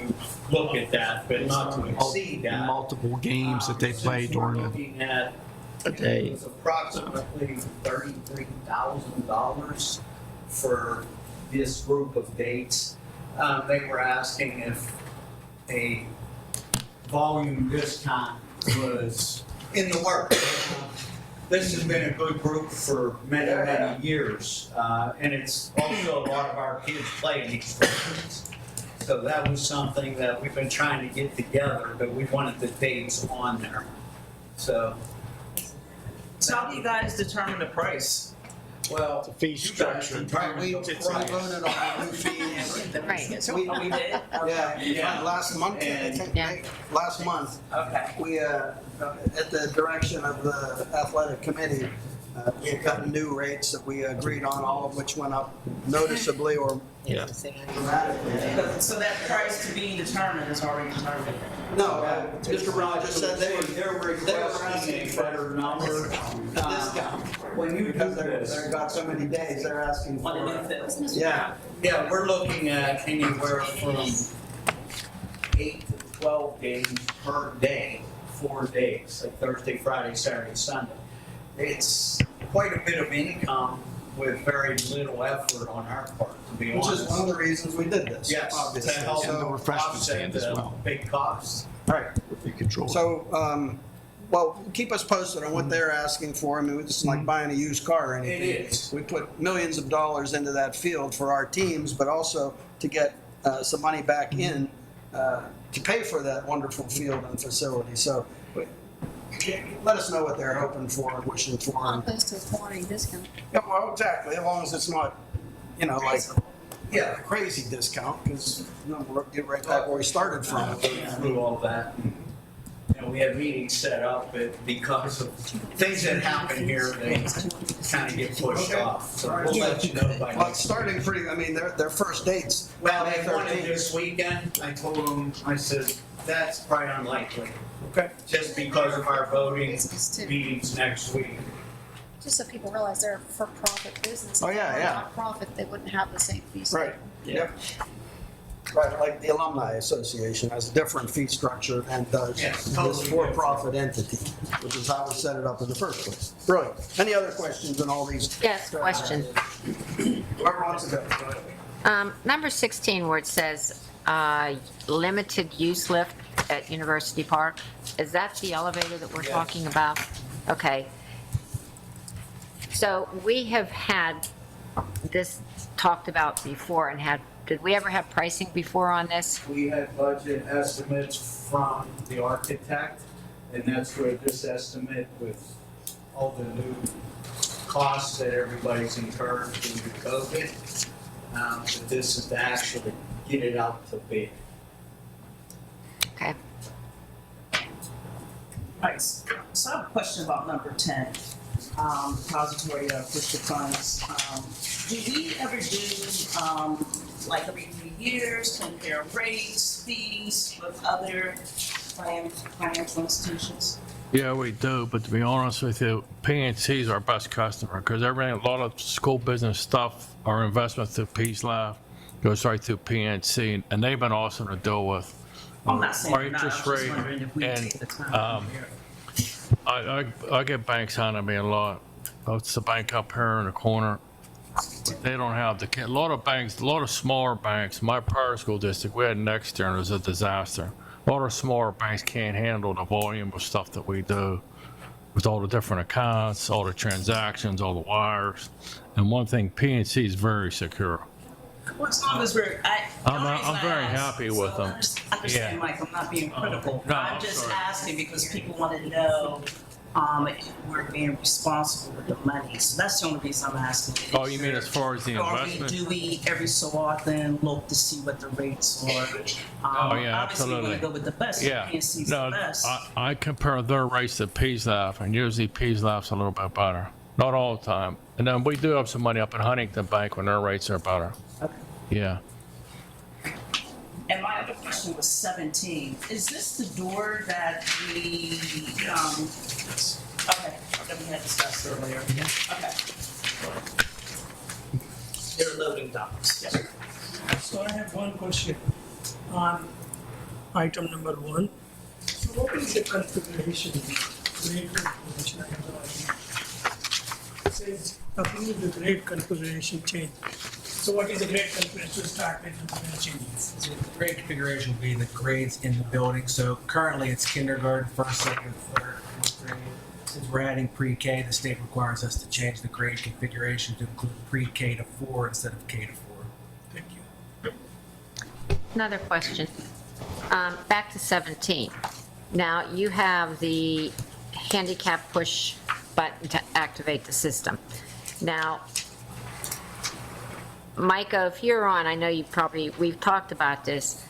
look at that, but not to exceed that. Multiple games that they play during Looking at a day. It was approximately $33,000 for this group of dates. They were asking if a volume discount was in the works. This has been a good group for many, many years. And it's also a lot of our kids play in these tournaments. So that was something that we've been trying to get together, but we wanted the dates on there. So how do you guys determine the price? Well, it's a fee structure. Right, we voted on the new fees. Right. We did? Yeah, last month, I think, last month. Okay. We, at the direction of the athletic committee, we got new rates that we agreed on, all of which went up noticeably or dramatically. So that price to be determined is already determined? No, Mr. Brown just said they were requesting a better number. discount. When you do Because this, they've got so many days, they're asking for. On the new fields? Yeah. Yeah, we're looking at anywhere from 8 to 12 days per day, 4 days, like Thursday, Friday, Saturday, Sunday. It's quite a bit of income with very little effort on our part, to be honest. Which is one of the reasons we did this. Yes, obviously. to help And the refreshment offset stand as the well. big costs. Right. With the control. So, Well, keep us posted on what they're asking for. I mean, it's like buying a used car or anything. It is. We put millions of dollars into that field for our teams, but also to get some money back in to pay for that wonderful field and facility. So let us know what they're hoping for and wishing for. Opposed to a quantity discount. Yeah, well, exactly. As long as it's not, like, a crazy discount, because we'll get right back where we started from. Through all that. We had meetings set up, but because of things that happen here, they kind of get pushed off. So we'll let you know by Well, next it's starting pretty, I mean, their first dates. Well, May they wanted 13th. this weekend. I told them, I said, that's probably unlikely. Okay. Just because of our voting meetings next week. Just so people realize they're a for-profit business. Oh, yeah, If they were yeah. Not-profit, they wouldn't have the same fees. Right. Yep. Right, like the Alumni Association has a different fee structure and does Yes, this totally for-profit entity, which is how we set it up in the first place. Brilliant. Any other questions on all these? Yes, question. Whoever wants to go. Go ahead. Number 16, where it says limited use lift at University Park, is that the elevator that we're talking about? Okay. So we have had this talked about before and did we ever have pricing before on this? We had budget estimates from the architect, and that's where this estimate with all the new costs that everybody's incurred due to COVID, but this is to actually get it out to bid. Okay. Right, so I have a question about number 10, depository of district funds. Do we ever do, like every 3 years, compare rates, fees with other financial institutions? Yeah, we do, but to be honest with you, PNC is our best customer because a lot of school business stuff, our investment through PSLAF goes right through PNC, and they've been awesome to deal with. I'm not saying Our we're not, I'm interest just rate wondering if we and take the time. I get banks on me a lot. It's the bank up here in the corner. But they don't have a lot of banks, a lot of smaller banks. My prior school district, we had next year and it was a disaster. A lot of smaller banks can't handle the volume of stuff that we do with all the different accounts, all the transactions, all the wires. And one thing, PNC is very secure. Well, as long as we're, I'm very happy with them. Understand, Mike, I'm not being critical. No, I'm I'm just sorry. asking because people want to know if we're being responsible with the money. So that's the only reason I'm asking. Oh, you mean as far as the investment? Do we every so often look to see what the rates are? Oh, yeah, Obviously, we want absolutely. to go with the best. Yeah, PNC's no, the best. I compare their rates to PSLAF, and usually PSLAF's a little bit better. Not all the time. And then we do have some money up in Huntington Bank when their rates are better. Okay. Yeah. And my other question was 17. Is this the door that we, okay, that we had discussed earlier? Okay. They're loading docks. Yes. So I have one question on item number 1. So what is the configuration? Grade configuration, I have no idea. It says approve the grade configuration change. So what is the grade configuration to start with and then change it? So the grade configuration will be the grades in the building. So currently it's kindergarten, first, second, third, fourth grade. Since we're adding pre-K, the state requires us to change the grade configuration to include pre-K to 4 instead of K to 4. Thank you. Another question. Back to 17. Now, you have the handicap push button to activate the system. Now, Micah, if you're on, I know we've talked about this.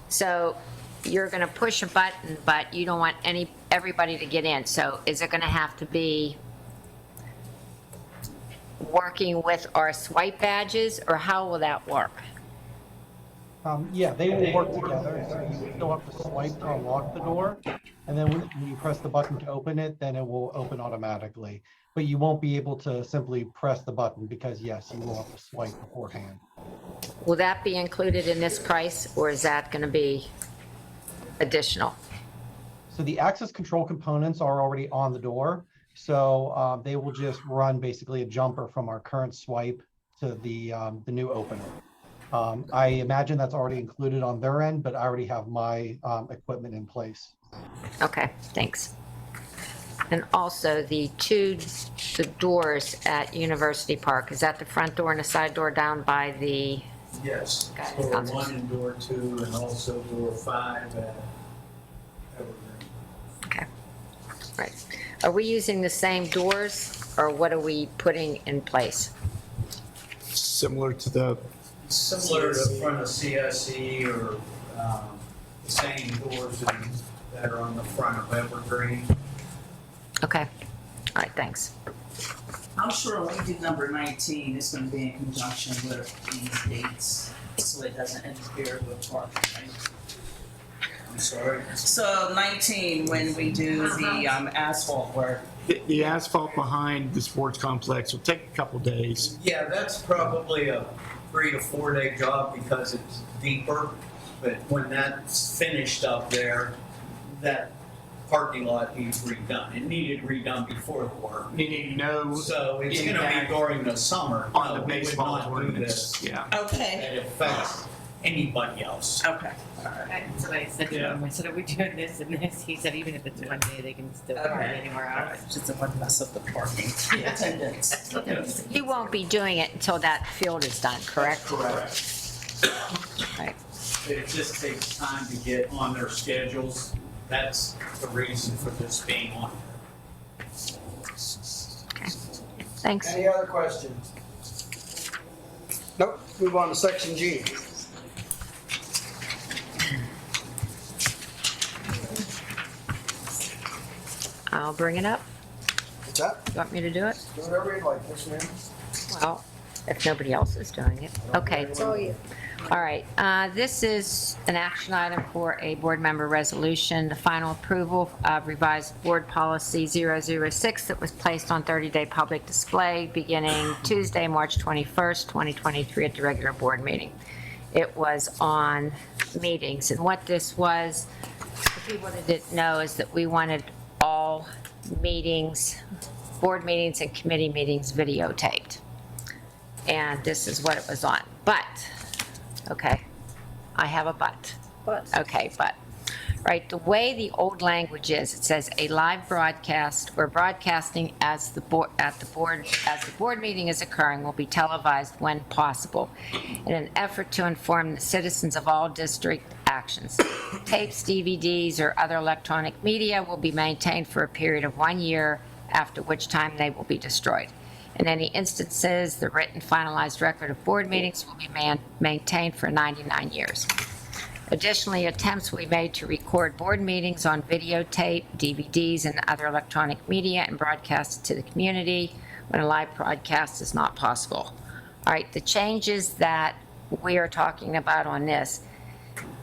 So you're going to push a button, but you don't want everybody to get in. So is it going to have to be working with our swipe badges, or how will that work? Yeah, they will work together. So you still have to swipe to unlock the door. And then when you press the button to open it, then it will open automatically. But you won't be able to simply press the button because, yes, you will have to swipe beforehand. Will that be included in this price, or is that going to be additional? So the access control components are already on the door. So they will just run basically a jumper from our current swipe to the new opener. I imagine that's already included on their end, but I already have my equipment in place. Okay, thanks. And also the doors at University Park, is that the front door and the side door down by the, Yes, Got it. door 1 and door 2, and also door 5 at Evergreen. okay, right. Are we using the same doors, or what are we putting in place? Similar to the Similar to the front of CSE or the same doors that are on the front of Evergreen. Okay, all right, thanks. I'm sure when we do number 19, it's going to be in conjunction with these dates, so it doesn't interfere with parking, right? I'm sorry? So 19, when we do the asphalt work. The asphalt behind the sports complex will take a couple days. Yeah, that's probably a 3 to 4 day job because it's deeper. But when that's finished up there, that parking lot needs redone. It needed redone before the work. Meaning no. So it's going to be impact during the summer. on No, the we would baseball not do tournaments. this. Yeah. Okay. That affects anybody else. Okay. So I said to him, I said, are we doing this and this? He said, even if it's one day, they can still park anywhere else. Just don't want to mess up the parking attendance. You won't be doing it until that field is done, correct? Correct. Right. It just takes time to get on their schedules. That's the reason for this being on there. Thanks. Any other questions? Nope, move on to section G. I'll bring it up. What's that? You want me to do it? Do whatever you'd like, yes, ma'am. Well, if nobody else is doing it. Okay. It's all you. All right, this is an action item for a board member resolution, the final approval of revised board policy 006 that was placed on 30-day public display beginning Tuesday, March 21st, 2023 at the regular board meeting. It was on meetings, and what this was, for people that didn't know, is that we wanted all meetings, board meetings and committee meetings videotaped. And this is what it was on. But, okay, I have a but. But. Okay, but. Right, the way the old language is, it says a live broadcast or broadcasting as the board meeting is occurring will be televised when possible in an effort to inform the citizens of all district actions. Tapes, DVDs, or other electronic media will be maintained for a period of 1 year, after which time they will be destroyed. In any instances, the written finalized record of board meetings will be maintained for 99 years. Additionally, attempts will be made to record board meetings on videotape, DVDs, and other electronic media and broadcast it to the community when a live broadcast is not possible. All right, the changes that we are talking about on this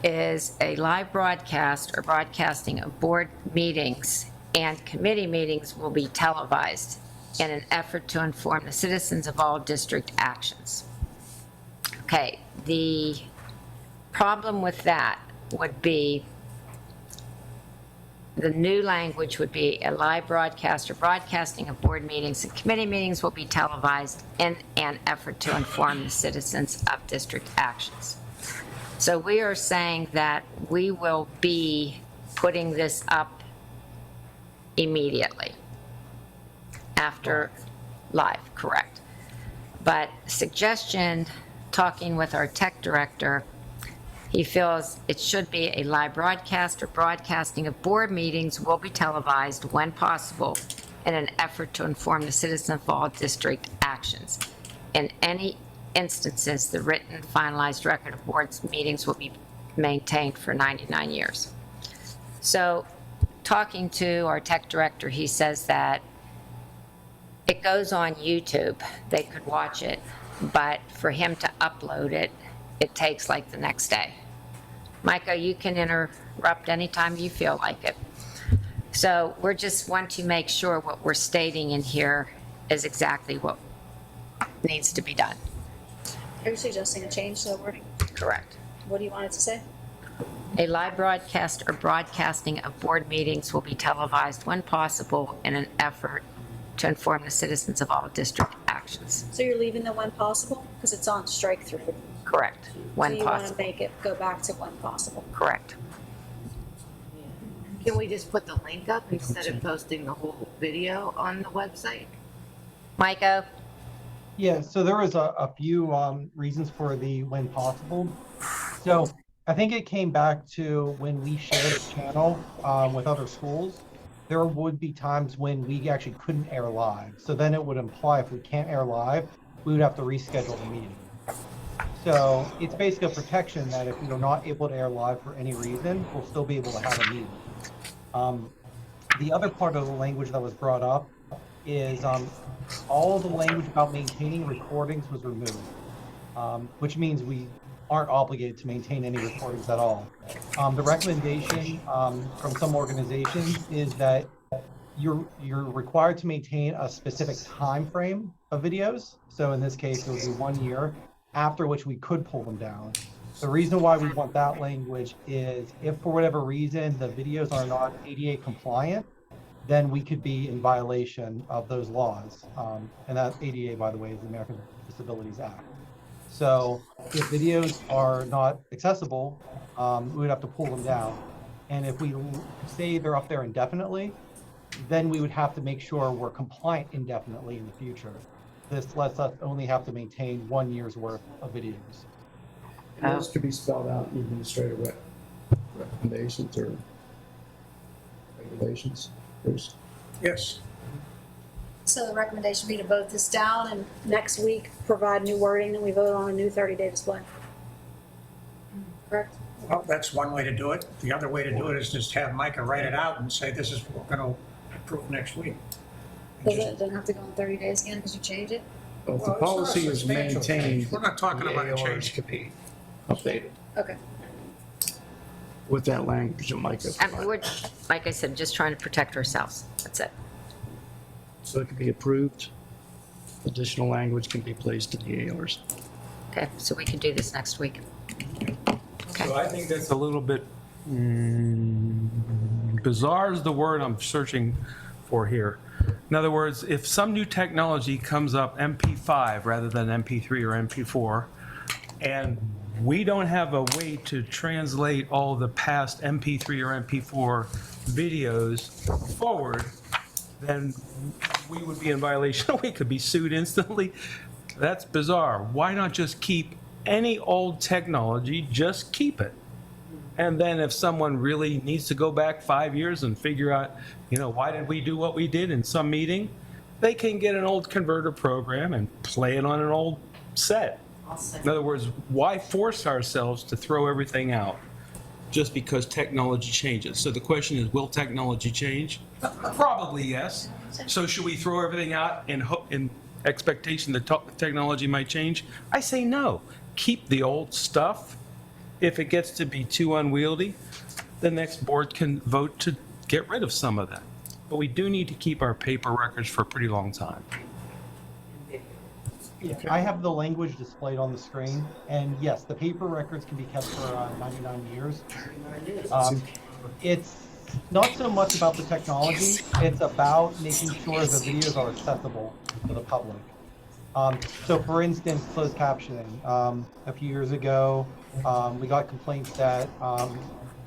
is a live broadcast or broadcasting of board meetings and committee meetings will be televised in an effort to inform the citizens of all district actions. Okay, the problem with that would be the new language would be a live broadcast or broadcasting of board meetings and committee meetings will be televised in an effort to inform the citizens of district actions. So we are saying that we will be putting this up immediately after live, correct. But suggestion, talking with our tech director, he feels it should be a live broadcast or broadcasting of board meetings will be televised when possible in an effort to inform the citizens of all district actions. In any instances, the written finalized record of board meetings will be maintained for 99 years. So talking to our tech director, he says that it goes on YouTube. They could watch it, but for him to upload it, it takes like the next day. Micah, you can interrupt anytime you feel like it. So we're just want to make sure what we're stating in here is exactly what needs to be done. Are you suggesting a change to the wording? Correct. What do you want it to say? A live broadcast or broadcasting of board meetings will be televised when possible in an effort to inform the citizens of all district actions. So you're leaving the when possible because it's on strike through. Correct. When So you want to possible. make it go back to when possible. Correct. Can we just put the link up instead of posting the whole video on the website? Micah? Yeah, so there was a few reasons for the when possible. So I think it came back to when we shared a channel with other schools, there would be times when we actually couldn't air live. So then it would imply if we can't air live, we would have to reschedule the meeting. So it's basically a protection that if we are not able to air live for any reason, we'll still be able to have a meeting. The other part of the language that was brought up is all the language about maintaining recordings was removed, which means we aren't obligated to maintain any recordings at all. The recommendation from some organizations is that you're required to maintain a specific time frame of videos. So in this case, it would be 1 year, after which we could pull them down. The reason why we want that language is if for whatever reason the videos are not ADA compliant, then we could be in violation of those laws. And that ADA, by the way, is the Americans with Disabilities Act. So if videos are not accessible, we would have to pull them down. And if we say they're up there indefinitely, then we would have to make sure we're compliant indefinitely in the future. This lets us only have to maintain 1 year's worth of videos. And those could be spelled out in administrative recommendations or regulations. Yes. So the recommendation be to vote this down and next week provide new wording and we vote on a new 30-day display. Correct? Well, that's one way to do it. The other way to do it is just have Micah write it out and say, this is what we're going to approve next week. Does it have to go in 30 days again because you change it? Well, if the policy is maintained, We're not talking the about a AORs change. could be updated Okay. with that language that Micah I mean, provided. we're, like I said, just trying to protect ourselves. That's it. So it could be approved. Additional language can be placed in the AORs. Okay, so we can do this next week. So I think that's a little bit bizarre is the word I'm searching for here. In other words, if some new technology comes up, MP5 rather than MP3 or MP4, and we don't have a way to translate all the past MP3 or MP4 videos forward, then we would be in violation. We could be sued instantly. That's bizarre. Why not just keep any old technology, just keep it? And then if someone really needs to go back 5 years and figure out, you know, why did we do what we did in some meeting, they can get an old converter program and play it on an old set. In other words, why force ourselves to throw everything out just because technology changes? So the question is, will technology change? Probably yes. So should we throw everything out in expectation that technology might change? I say no. Keep the old stuff. If it gets to be too unwieldy, the next board can vote to get rid of some of that. But we do need to keep our paper records for a pretty long time. Yeah, I have the language displayed on the screen, and yes, the paper records can be kept for 99 years. It's not so much about the technology, it's about making sure the videos are accessible to the public. So for instance, closed captioning. A few years ago, we got complaints that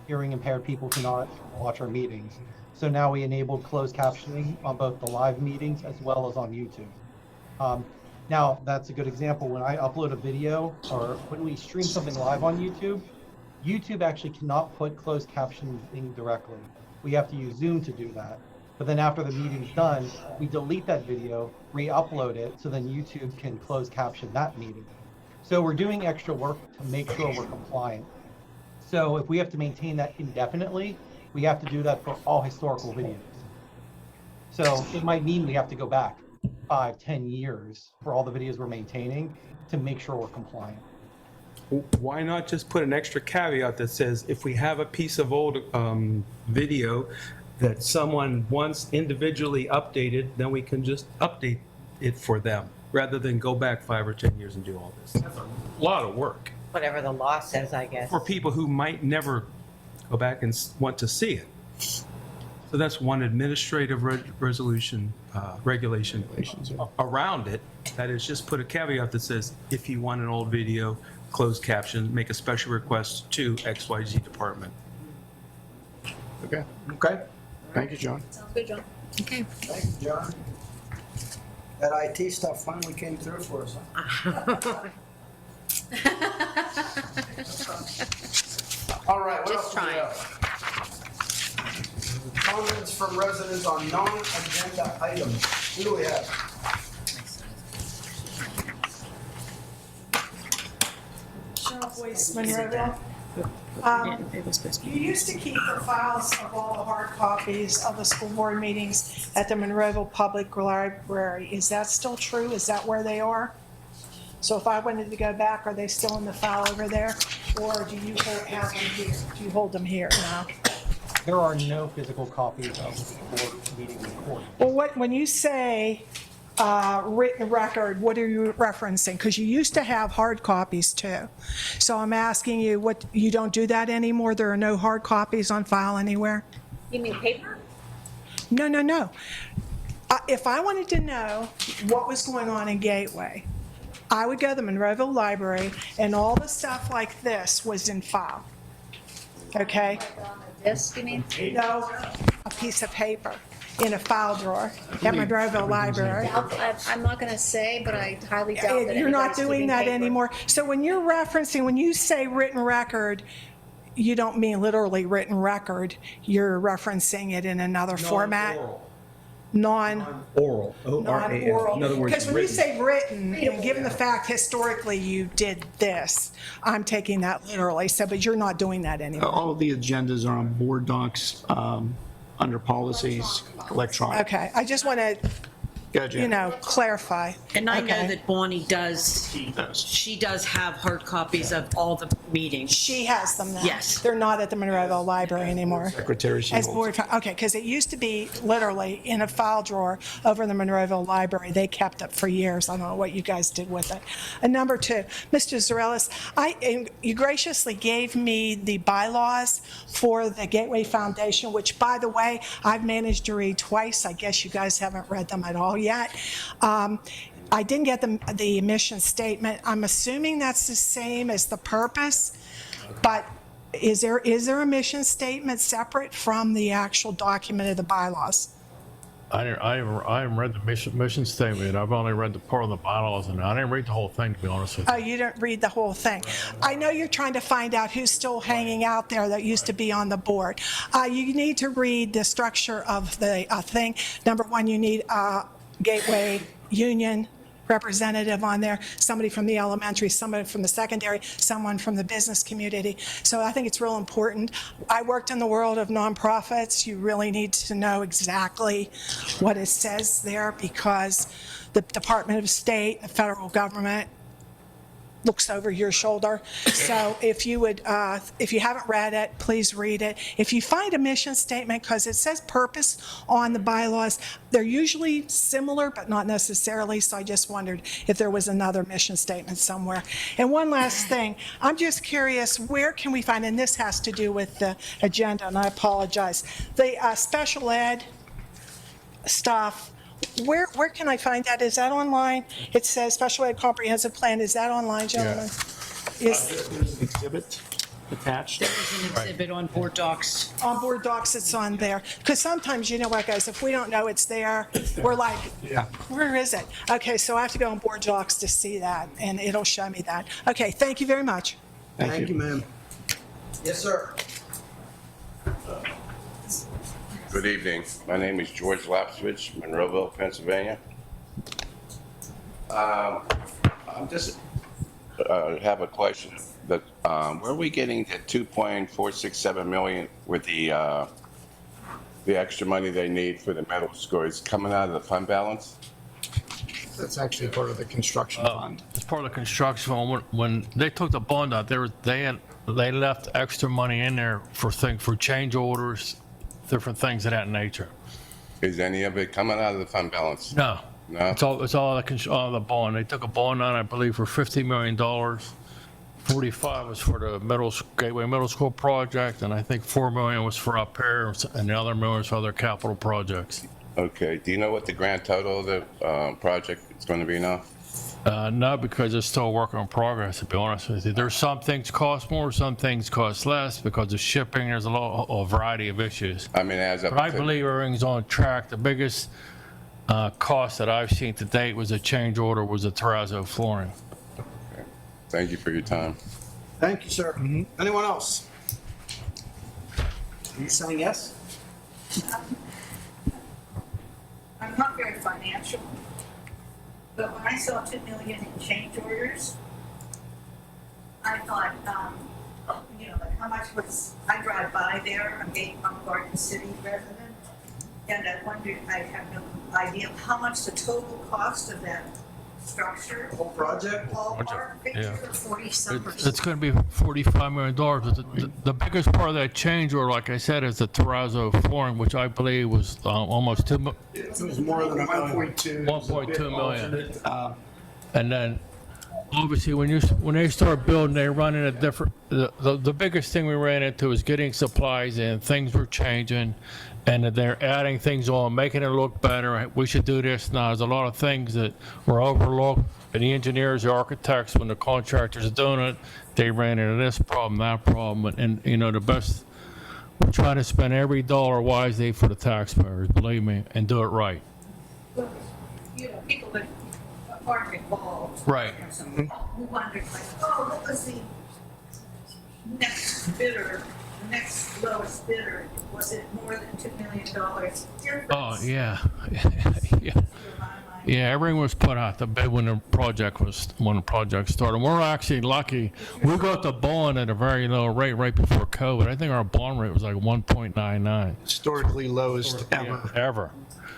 hearing impaired people cannot watch our meetings. So now we enabled closed captioning on both the live meetings as well as on YouTube. Now, that's a good example. When I upload a video or when we stream something live on YouTube, YouTube actually cannot put closed captioning in directly. We have to use Zoom to do that. But then after the meeting's done, we delete that video, re-upload it, so then YouTube can close caption that meeting. So we're doing extra work to make sure we're compliant. So if we have to maintain that indefinitely, we have to do that for all historical videos. So it might mean we have to go back 5-10 years for all the videos we're maintaining to make sure we're compliant. Why not just put an extra caveat that says if we have a piece of old video that someone wants individually updated, then we can just update it for them rather than go back 5 or 10 years and do all this. That's a lot of work. Whatever the law says, I guess. For people who might never go back and want to see it. So that's one administrative regulation around it. That is, just put a caveat that says, if you want an old video, closed caption, make a special request to XYZ department. Okay. Okay? Thank you, John. Sounds good, John. Okay. Thank you, John. That IT stuff finally came through for us, huh? All right, what Just else do we have? Comments from residents on non-agenda items. Who do we have? Cheryl Boyce, Monroeville. You used to keep the files of all the hard copies of the school board meetings at the Monroeville Public Library. Is that still true? Is that where they are? So if I wanted to go back, are they still in the file over there? Or do you have them here? Do you hold them here now? There are no physical copies of the board meeting recording. Well, when you say written record, what are you referencing? Because you used to have hard copies too. So I'm asking you, what, you don't do that anymore? There are no hard copies on file anywhere? You mean paper? No. If I wanted to know what was going on in Gateway, I would go to the Monroeville Library and all the stuff like this was in file. Okay? This, you mean? No, a piece of paper in a file drawer at Monroeville Library. I'm not going to say, but I highly doubt that You're not anybody's doing keeping that paper. anymore. So when you're referencing, when you say written record, you don't mean literally written record. You're referencing it in another format. Oral, O-R-A-L. In other words, Because when you written. say written, and given the fact historically you did this, I'm taking that literally. So, but you're not doing that anymore. All of the agendas are on board docs, under policies, electronic. Okay, I just want to, Gotcha. clarify. And I know Okay. that Bonnie does, she does have hard copies of all the meetings. She has them now. Yes. They're not at the Monroeville Library anymore. Secretary, she As holds. board, okay, because it used to be literally in a file drawer over in the Monroeville Library. They kept it for years. I don't know what you guys did with it. And number two, Mr. Zarellis, you graciously gave me the bylaws for the Gateway Foundation, which, by the way, I've managed to read twice. I guess you guys haven't read them at all yet. I didn't get the mission statement. I'm assuming that's the same as the purpose, but is there a mission statement separate from the actual document of the bylaws? I haven't read the mission statement. I've only read the part of the bylaws, and I didn't read the whole thing, to be honest with you. Oh, you didn't read the whole thing. I know you're trying to find out who's still hanging out there that used to be on the board. You need to read the structure of the thing. Number one, you need Gateway Union representative on there, somebody from the elementary, somebody from the secondary, someone from the business community. So I think it's real important. I worked in the world of nonprofits. You really need to know exactly what it says there because the Department of State, the federal government, looks over your shoulder. So if you would, if you haven't read it, please read it. If you find a mission statement, because it says purpose on the bylaws, they're usually similar, but not necessarily. So I just wondered if there was another mission statement somewhere. And one last thing, I'm just curious, where can we find, and this has to do with the agenda, and I apologize, the special ed stuff. Where can I find that? Is that online? It says Special Ed Comprehensive Plan. Is that online, gentlemen? There's an exhibit attached. There's an exhibit on board docs. On board docs, it's on there. Because sometimes, you know what, guys, if we don't know it's there, we're like, Yeah. where is it? Okay, so I have to go on board docs to see that, and it'll show me that. Okay, thank you very much. Thank you, ma'am. Yes, sir. Good evening. My name is George Lapswich, Monroeville, Pennsylvania. I'm just have a question. Where are we getting the 2.467 million with the extra money they need for the middle school? Is it coming out of the fund balance? That's actually part of the construction fund. It's part of the construction fund. When they took the bond out, they left extra money in there for change orders, different things of that nature. Is any of it coming out of the fund balance? No. No? It's all the bond. They took a bond out, I believe, for $50 million. 45 was for the Gateway Middle School project, and I think $4 million was for up here, and the other million was for other capital projects. Okay. Do you know what the grand total of the project is going to be now? No, because it's still a work in progress, to be honest with you. There's some things cost more, some things cost less because of shipping. There's a variety of issues. I mean, as But I believe everything's on track. The biggest cost that I've seen to date was a change order, was the terrazzo flooring. Thank you for your time. Thank you, sir. Anyone else? Are you saying yes? I'm not very financial, but when I saw 2 million in change orders, I thought, like how much was, I drive by there, I'm a Garden City resident, and I wondered, I have no idea how much the total cost of that structure. Whole project? Ballpark Yeah. figure, 40-some percent. It's going to be $45 million. The biggest part of that change order, like I said, is the terrazzo flooring, which I believe was almost $2 million. It was more than 1.2. 1.2 million. And then, obviously, when they start building, they run into different. The biggest thing we ran into is getting supplies in. Things were changing, and they're adding things on, making it look better. We should do this now. There's a lot of things that were overlooked. And the engineers, the architects, when the contractors are doing it, they ran into this problem, that problem, and the best. We're trying to spend every dollar wisely for the taxpayers, believe me, and do it right. People that aren't involved. Right. We wondered, like, oh, what was the next bidder, the next lowest bidder? Was it more than $2 million difference? Oh, yeah. Yeah, everything was put out the bid when the project started. We're actually lucky. We got the bond at a very low rate right before COVID. I think our bond rate was like 1.99. Historically lowest ever. Ever.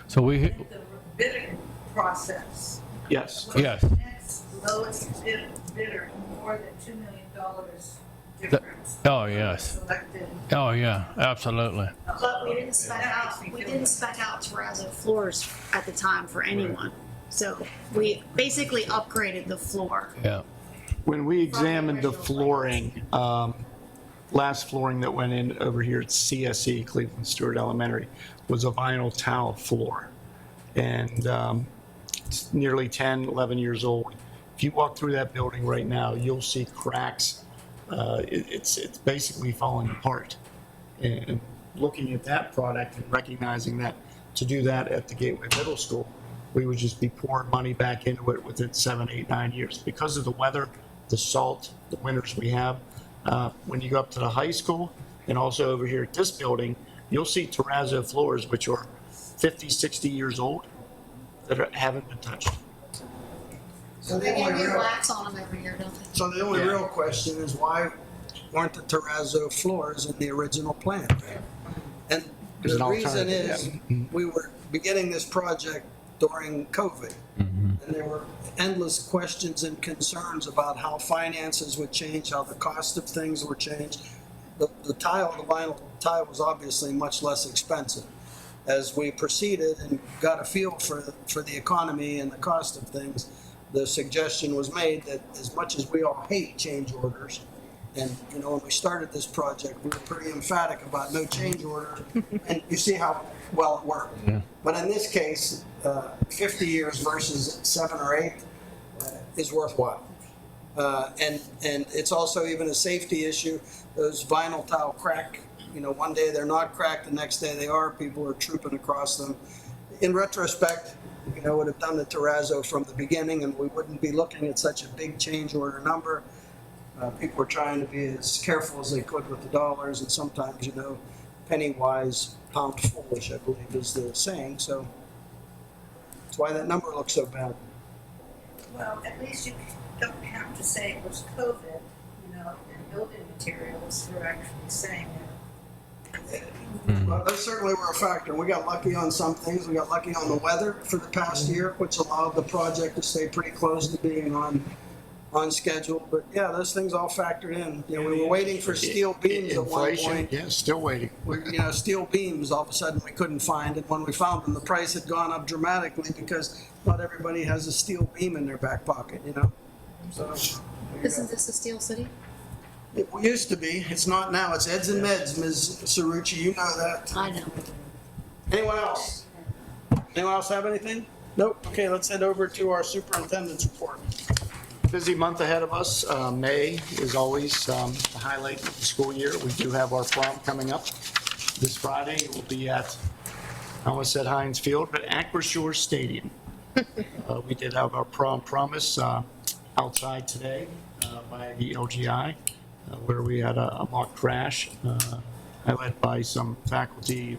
So we, The bidding process. Yes. Was Yes. the next lowest bidder more than $2 million difference? Oh, yes. Selected. Oh, yeah, absolutely. But we didn't spec out terrazzo floors at the time for anyone. So we basically upgraded the floor. Yeah. When we examined the flooring, last flooring that went in over here at CSE, Cleveland Stewart Elementary, was a vinyl tile floor. And it's nearly 10, 11 years old. If you walk through that building right now, you'll see cracks. It's basically falling apart. And looking at that product and recognizing that to do that at the Gateway Middle School, we would just be pouring money back into it within 7, 8, 9 years. Because of the weather, the salt, the winters we have, when you go up to the high school and also over here at this building, you'll see terrazzo floors which are 50, 60 years old that haven't been touched. So They get new wax on them every year, don't they? So the only real question is why weren't the terrazzo floors in the original plan? And There's the an reason alternative, is we were beginning this project during COVID. And there were endless questions and concerns about how finances would change, how the cost of things would change. The vinyl tile was obviously much less expensive. As we proceeded and got a feel for the economy and the cost of things, the suggestion was made that as much as we all hate change orders, and when we started this project, we were pretty emphatic about no change order, and you see how well it worked. Yeah. But in this case, 50 years versus 7 or 8 is worthwhile. And it's also even a safety issue. Those vinyl tile crack, one day they're not cracked, the next day they are. People are trooping across them. In retrospect, would have done the terrazzo from the beginning, and we wouldn't be looking at such a big change order number. People were trying to be as careful as they could with the dollars, and sometimes, penny wise, pound foolish, I believe is the saying. So that's why that number looks so bad. Well, at least you don't have to say it was COVID, and building materials, you're actually saying it. Well, those certainly were a factor. We got lucky on some things. We got lucky on the weather for the past year, which allowed the project to stay pretty close to being on schedule. But yeah, those things all factored in. We were waiting for steel beams at one point. Yeah, still waiting. Steel beams, all of a sudden we couldn't find it. When we found them, the price had gone up dramatically because not everybody has a steel beam in their back pocket, So. Isn't this a steel city? It used to be. It's not now. It's Eds and Meds, Ms. Cerrucci. You know that. I know. Anyone else? Anyone else have anything? Nope. Okay, let's head over to our superintendent's report. busy month ahead of us. May is always the highlight of the school year. We do have our prom coming up this Friday. It will be at, I almost said Heinz Field, but Acrisure Stadium. We did have our prom promise outside today by the LGI, where we had a mock crash, led by some faculty,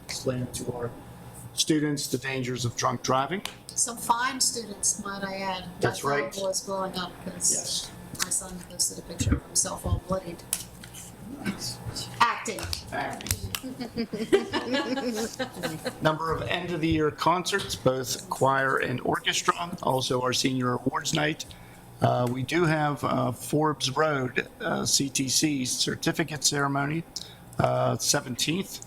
explaining to our students the dangers of drunk driving. Some fine students, might I add. That's My right. phone was blowing up because Yes. my son posted a picture of himself all bloodied. Acting. Number of end-of-the-year concerts, both choir and orchestra, also our senior awards night. We do have Forbes Road CTC certificate ceremony, 17th,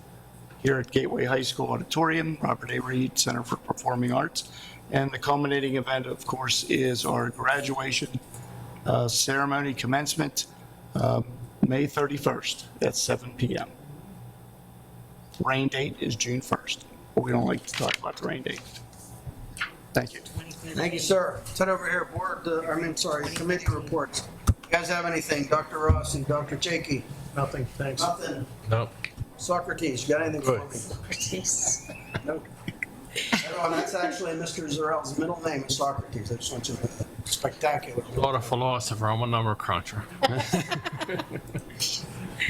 here at Gateway High School Auditorium, Robert A. Reed Center for Performing Arts. And the culminating event, of course, is our graduation ceremony commencement, May 31st at 7 p.m. Rain date is June 1st, but we don't like to talk about the rain date. Thank you. Thank you, sir. Sit over here, committee reports. You guys have anything? Dr. Ross and Dr. Jakey? Nothing, thanks. Nothing. Nope. Socrates, you got anything for Good. me? Socrates. Nope. Oh, and that's actually Mr. Zarell's middle name is Socrates. I just want you to know that. Spectacular. Not a philosopher, I'm a number cruncher. How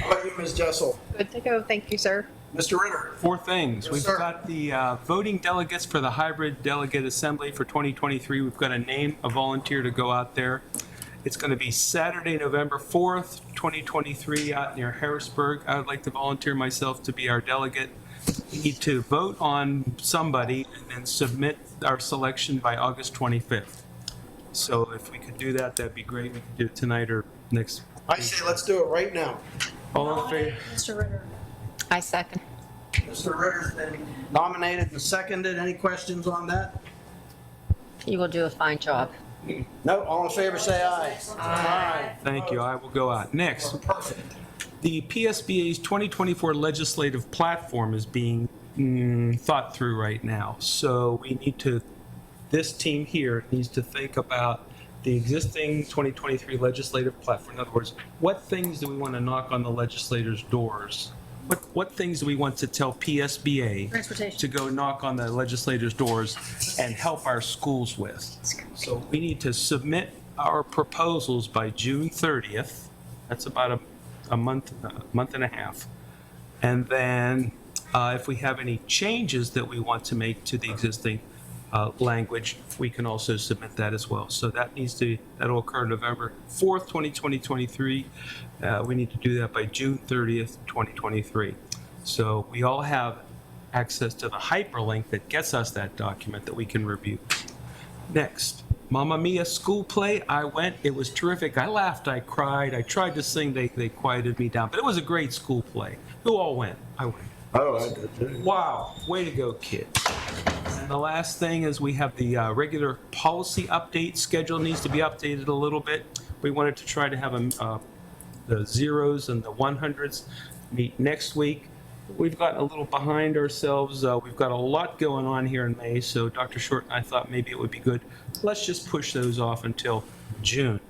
about you, Ms. Jessel? Good to go. Thank you, sir. Mr. Ritter? 4 things. Yes, We've sir. got the voting delegates for the hybrid delegate assembly for 2023. We've got to name a volunteer to go out there. It's going to be Saturday, November 4th, 2023, out near Harrisburg. I would like to volunteer myself to be our delegate. We need to vote on somebody and then submit our selection by August 25th. So if we could do that, that'd be great. We could do it tonight or next. I say let's do it right now. All in favor? Mr. Ritter. I second. Mr. Ritter's been nominated and seconded. Any questions on that? You will do a fine job. No, all in favor say aye. Aye. Thank you. I will go out. Next. Perfect. The PSBA's 2024 legislative platform is being thought through right now. So we need to, this team here needs to think about the existing 2023 legislative platform. In other words, what things do we want to knock on the legislators' doors? What things do we want to tell PSBA Transportation. to go knock on the legislators' doors and help our schools with? So we need to submit our proposals by June 30th. That's about a month and a half. And then if we have any changes that we want to make to the existing language, we can also submit that as well. So that'll occur November 4th, 2023. We need to do that by June 30th, 2023. So we all have access to the hyperlink that gets us that document that we can review. Next, Mamma Mia school play. I went. It was terrific. I laughed. I cried. I tried to sing. They quieted me down. But it was a great school play. Who all went? I went. Oh, I did too. Wow. Way to go, kids. And the last thing is we have the regular policy update. Schedule needs to be updated a little bit. We wanted to try to have the zeros and the 100s meet next week. We've gotten a little behind ourselves. We've got a lot going on here in May, so Dr. Short and I thought maybe it would be good. Let's just push those off until June.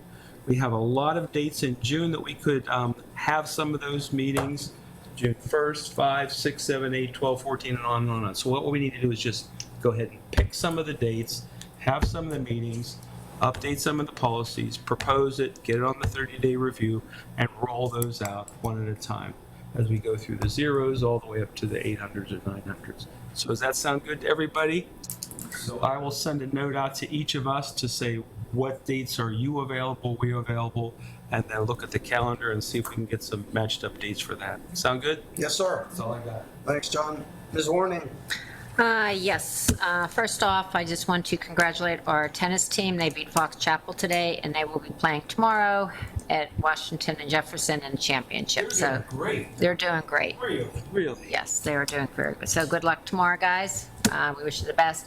We have a lot of dates in June that we could have some of those meetings. June 1st, 5, 6, 7, 8, 12, 14, and on and on. So what we need to do is just go ahead and pick some of the dates, have some of the meetings, update some of the policies, propose it, get it on the 30-day review, and roll those out one at a time as we go through the zeros all the way up to the 800s and 900s. So does that sound good to everybody? So I will send a note out to each of us to say what dates are you available, we available, and then look at the calendar and see if we can get some matched up dates for that. Sound good? Yes, sir. That's all I got. Thanks, John. Ms. Warning? Yes. First off, I just want to congratulate our tennis team. They beat Fox Chapel today, and they will be playing tomorrow at Washington and Jefferson in the championship. So Great. they're doing great. Really? Yes, they are doing very good. So good luck tomorrow, guys. We wish you the best.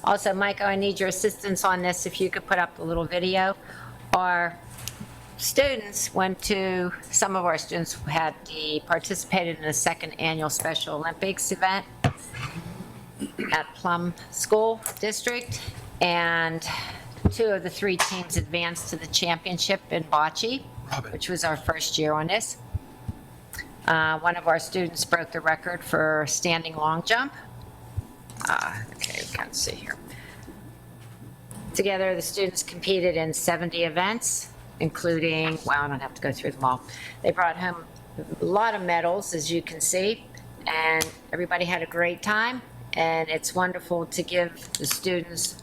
Also, Mike, I need your assistance on this. If you could put up a little video. Our students some of our students participated in the second annual Special Olympics event at Plum School District, and 2 of the 3 teams advanced to the championship in bocce, which was our first year on this. One of our students broke the record for standing long jump. Okay, we can see here. Together, the students competed in 70 events, including, well, I don't have to go through them all. They brought home a lot of medals, as you can see, and everybody had a great time, and it's wonderful to give the students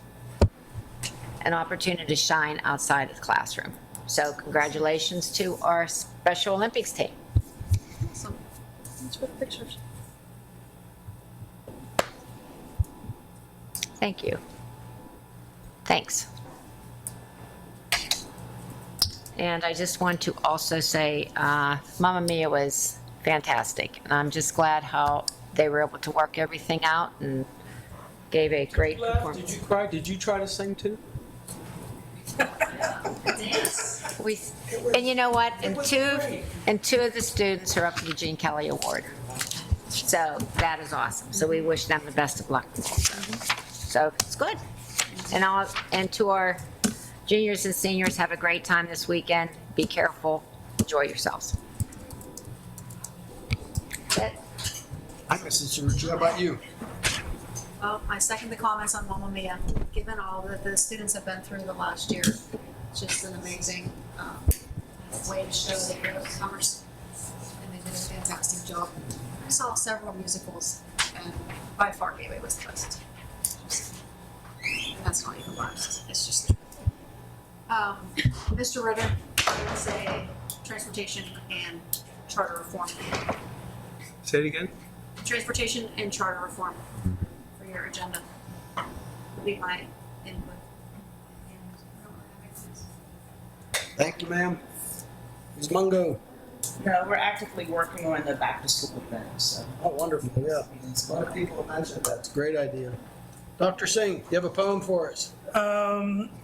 an opportunity to shine outside of the classroom. So congratulations to our Special Olympics team. Awesome. Let's put pictures. Thank you. Thanks. And I just want to also say, Mamma Mia was fantastic. And I'm just glad how they were able to work everything out and gave a great performance. Did you cry? Did you try to sing too? And you know what? And two of the students are up for the Gene Kelly Award. So that is awesome. So we wish them the best of luck. So it's good. And to our juniors and seniors, have a great time this weekend. Be careful. Enjoy yourselves. That's it. Hi, Mrs. George. How about you? Well, I second the comments on Mamma Mia. Given all that the students have been through the last year, it's just an amazing way to show that you're overcomers, and they did a fantastic job. I saw several musicals, and by far Gateway was the best. And that's not even biased. It's just Mr. Ritter, I would say transportation and charter reform. Say it again. Transportation and charter reform for your agenda would be my input. Thank you, ma'am. Ms. Mungo. No, we're actively working on the back to school event, so. Oh, wonderful, yeah. A lot of people have mentioned that. It's a great idea. Dr. Singh, you have a poem for us?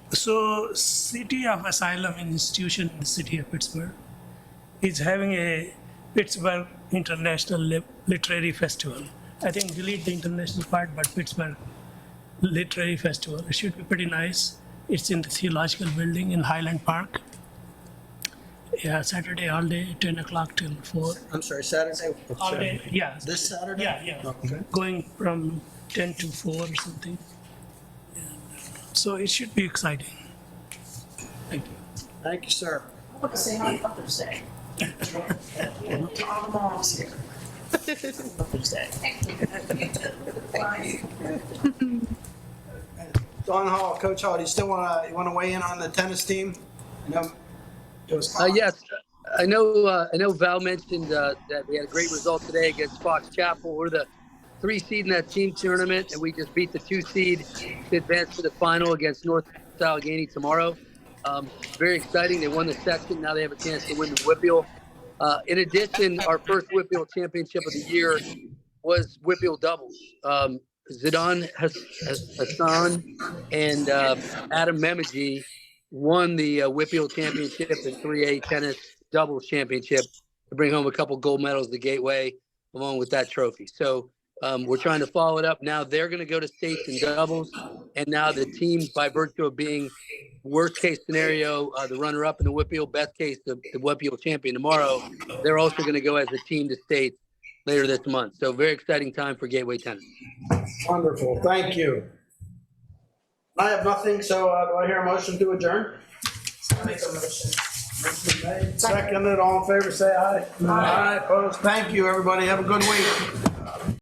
So City of Asylum Institution in the city of Pittsburgh is having a Pittsburgh International Literary Festival. I think delete the international part, but Pittsburgh Literary Festival. It should be pretty nice. It's in the Theological Building in Highland Park. Yeah, Saturday all day, 10 o'clock till 4. I'm sorry, Saturday? All day, yeah. This Saturday? Yeah. Okay. Going from 10 to 4 or something. And, so it should be exciting. Thank you. Thank you, sir. I want to say Happy Mother's Day. To all the moms here. Mother's Day. Don Hall, Coach Hall, do you still want to weigh in on the tennis team? No. Yes, I know Val mentioned that we had a great result today against Fox Chapel. We're the 3 seed in that team tournament, and we just beat the 2 seed to advance to the final against North Allegheny tomorrow. Very exciting. They won the section. Now they have a chance to win the Whitfield. In addition, our first Whitfield championship of the year was Whitfield doubles. Zidane Hassan and Adam Memeji won the Whitfield Championship and 3A tennis doubles championship to bring home a couple gold medals to Gateway along with that trophy. So we're trying to follow it up. Now they're going to go to states in doubles. And now the team, by virtue of being worst case scenario, the runner up in the Whitfield, best case, the Whitfield champion tomorrow, they're also going to go as a team to states later this month. So very exciting time for Gateway tennis. Wonderful. Thank you. I have nothing, so do I hear a motion to adjourn? Make a motion. Motion made, seconded, all in favor, say aye. Aye. Opposed? Thank you, everybody. Have a good week.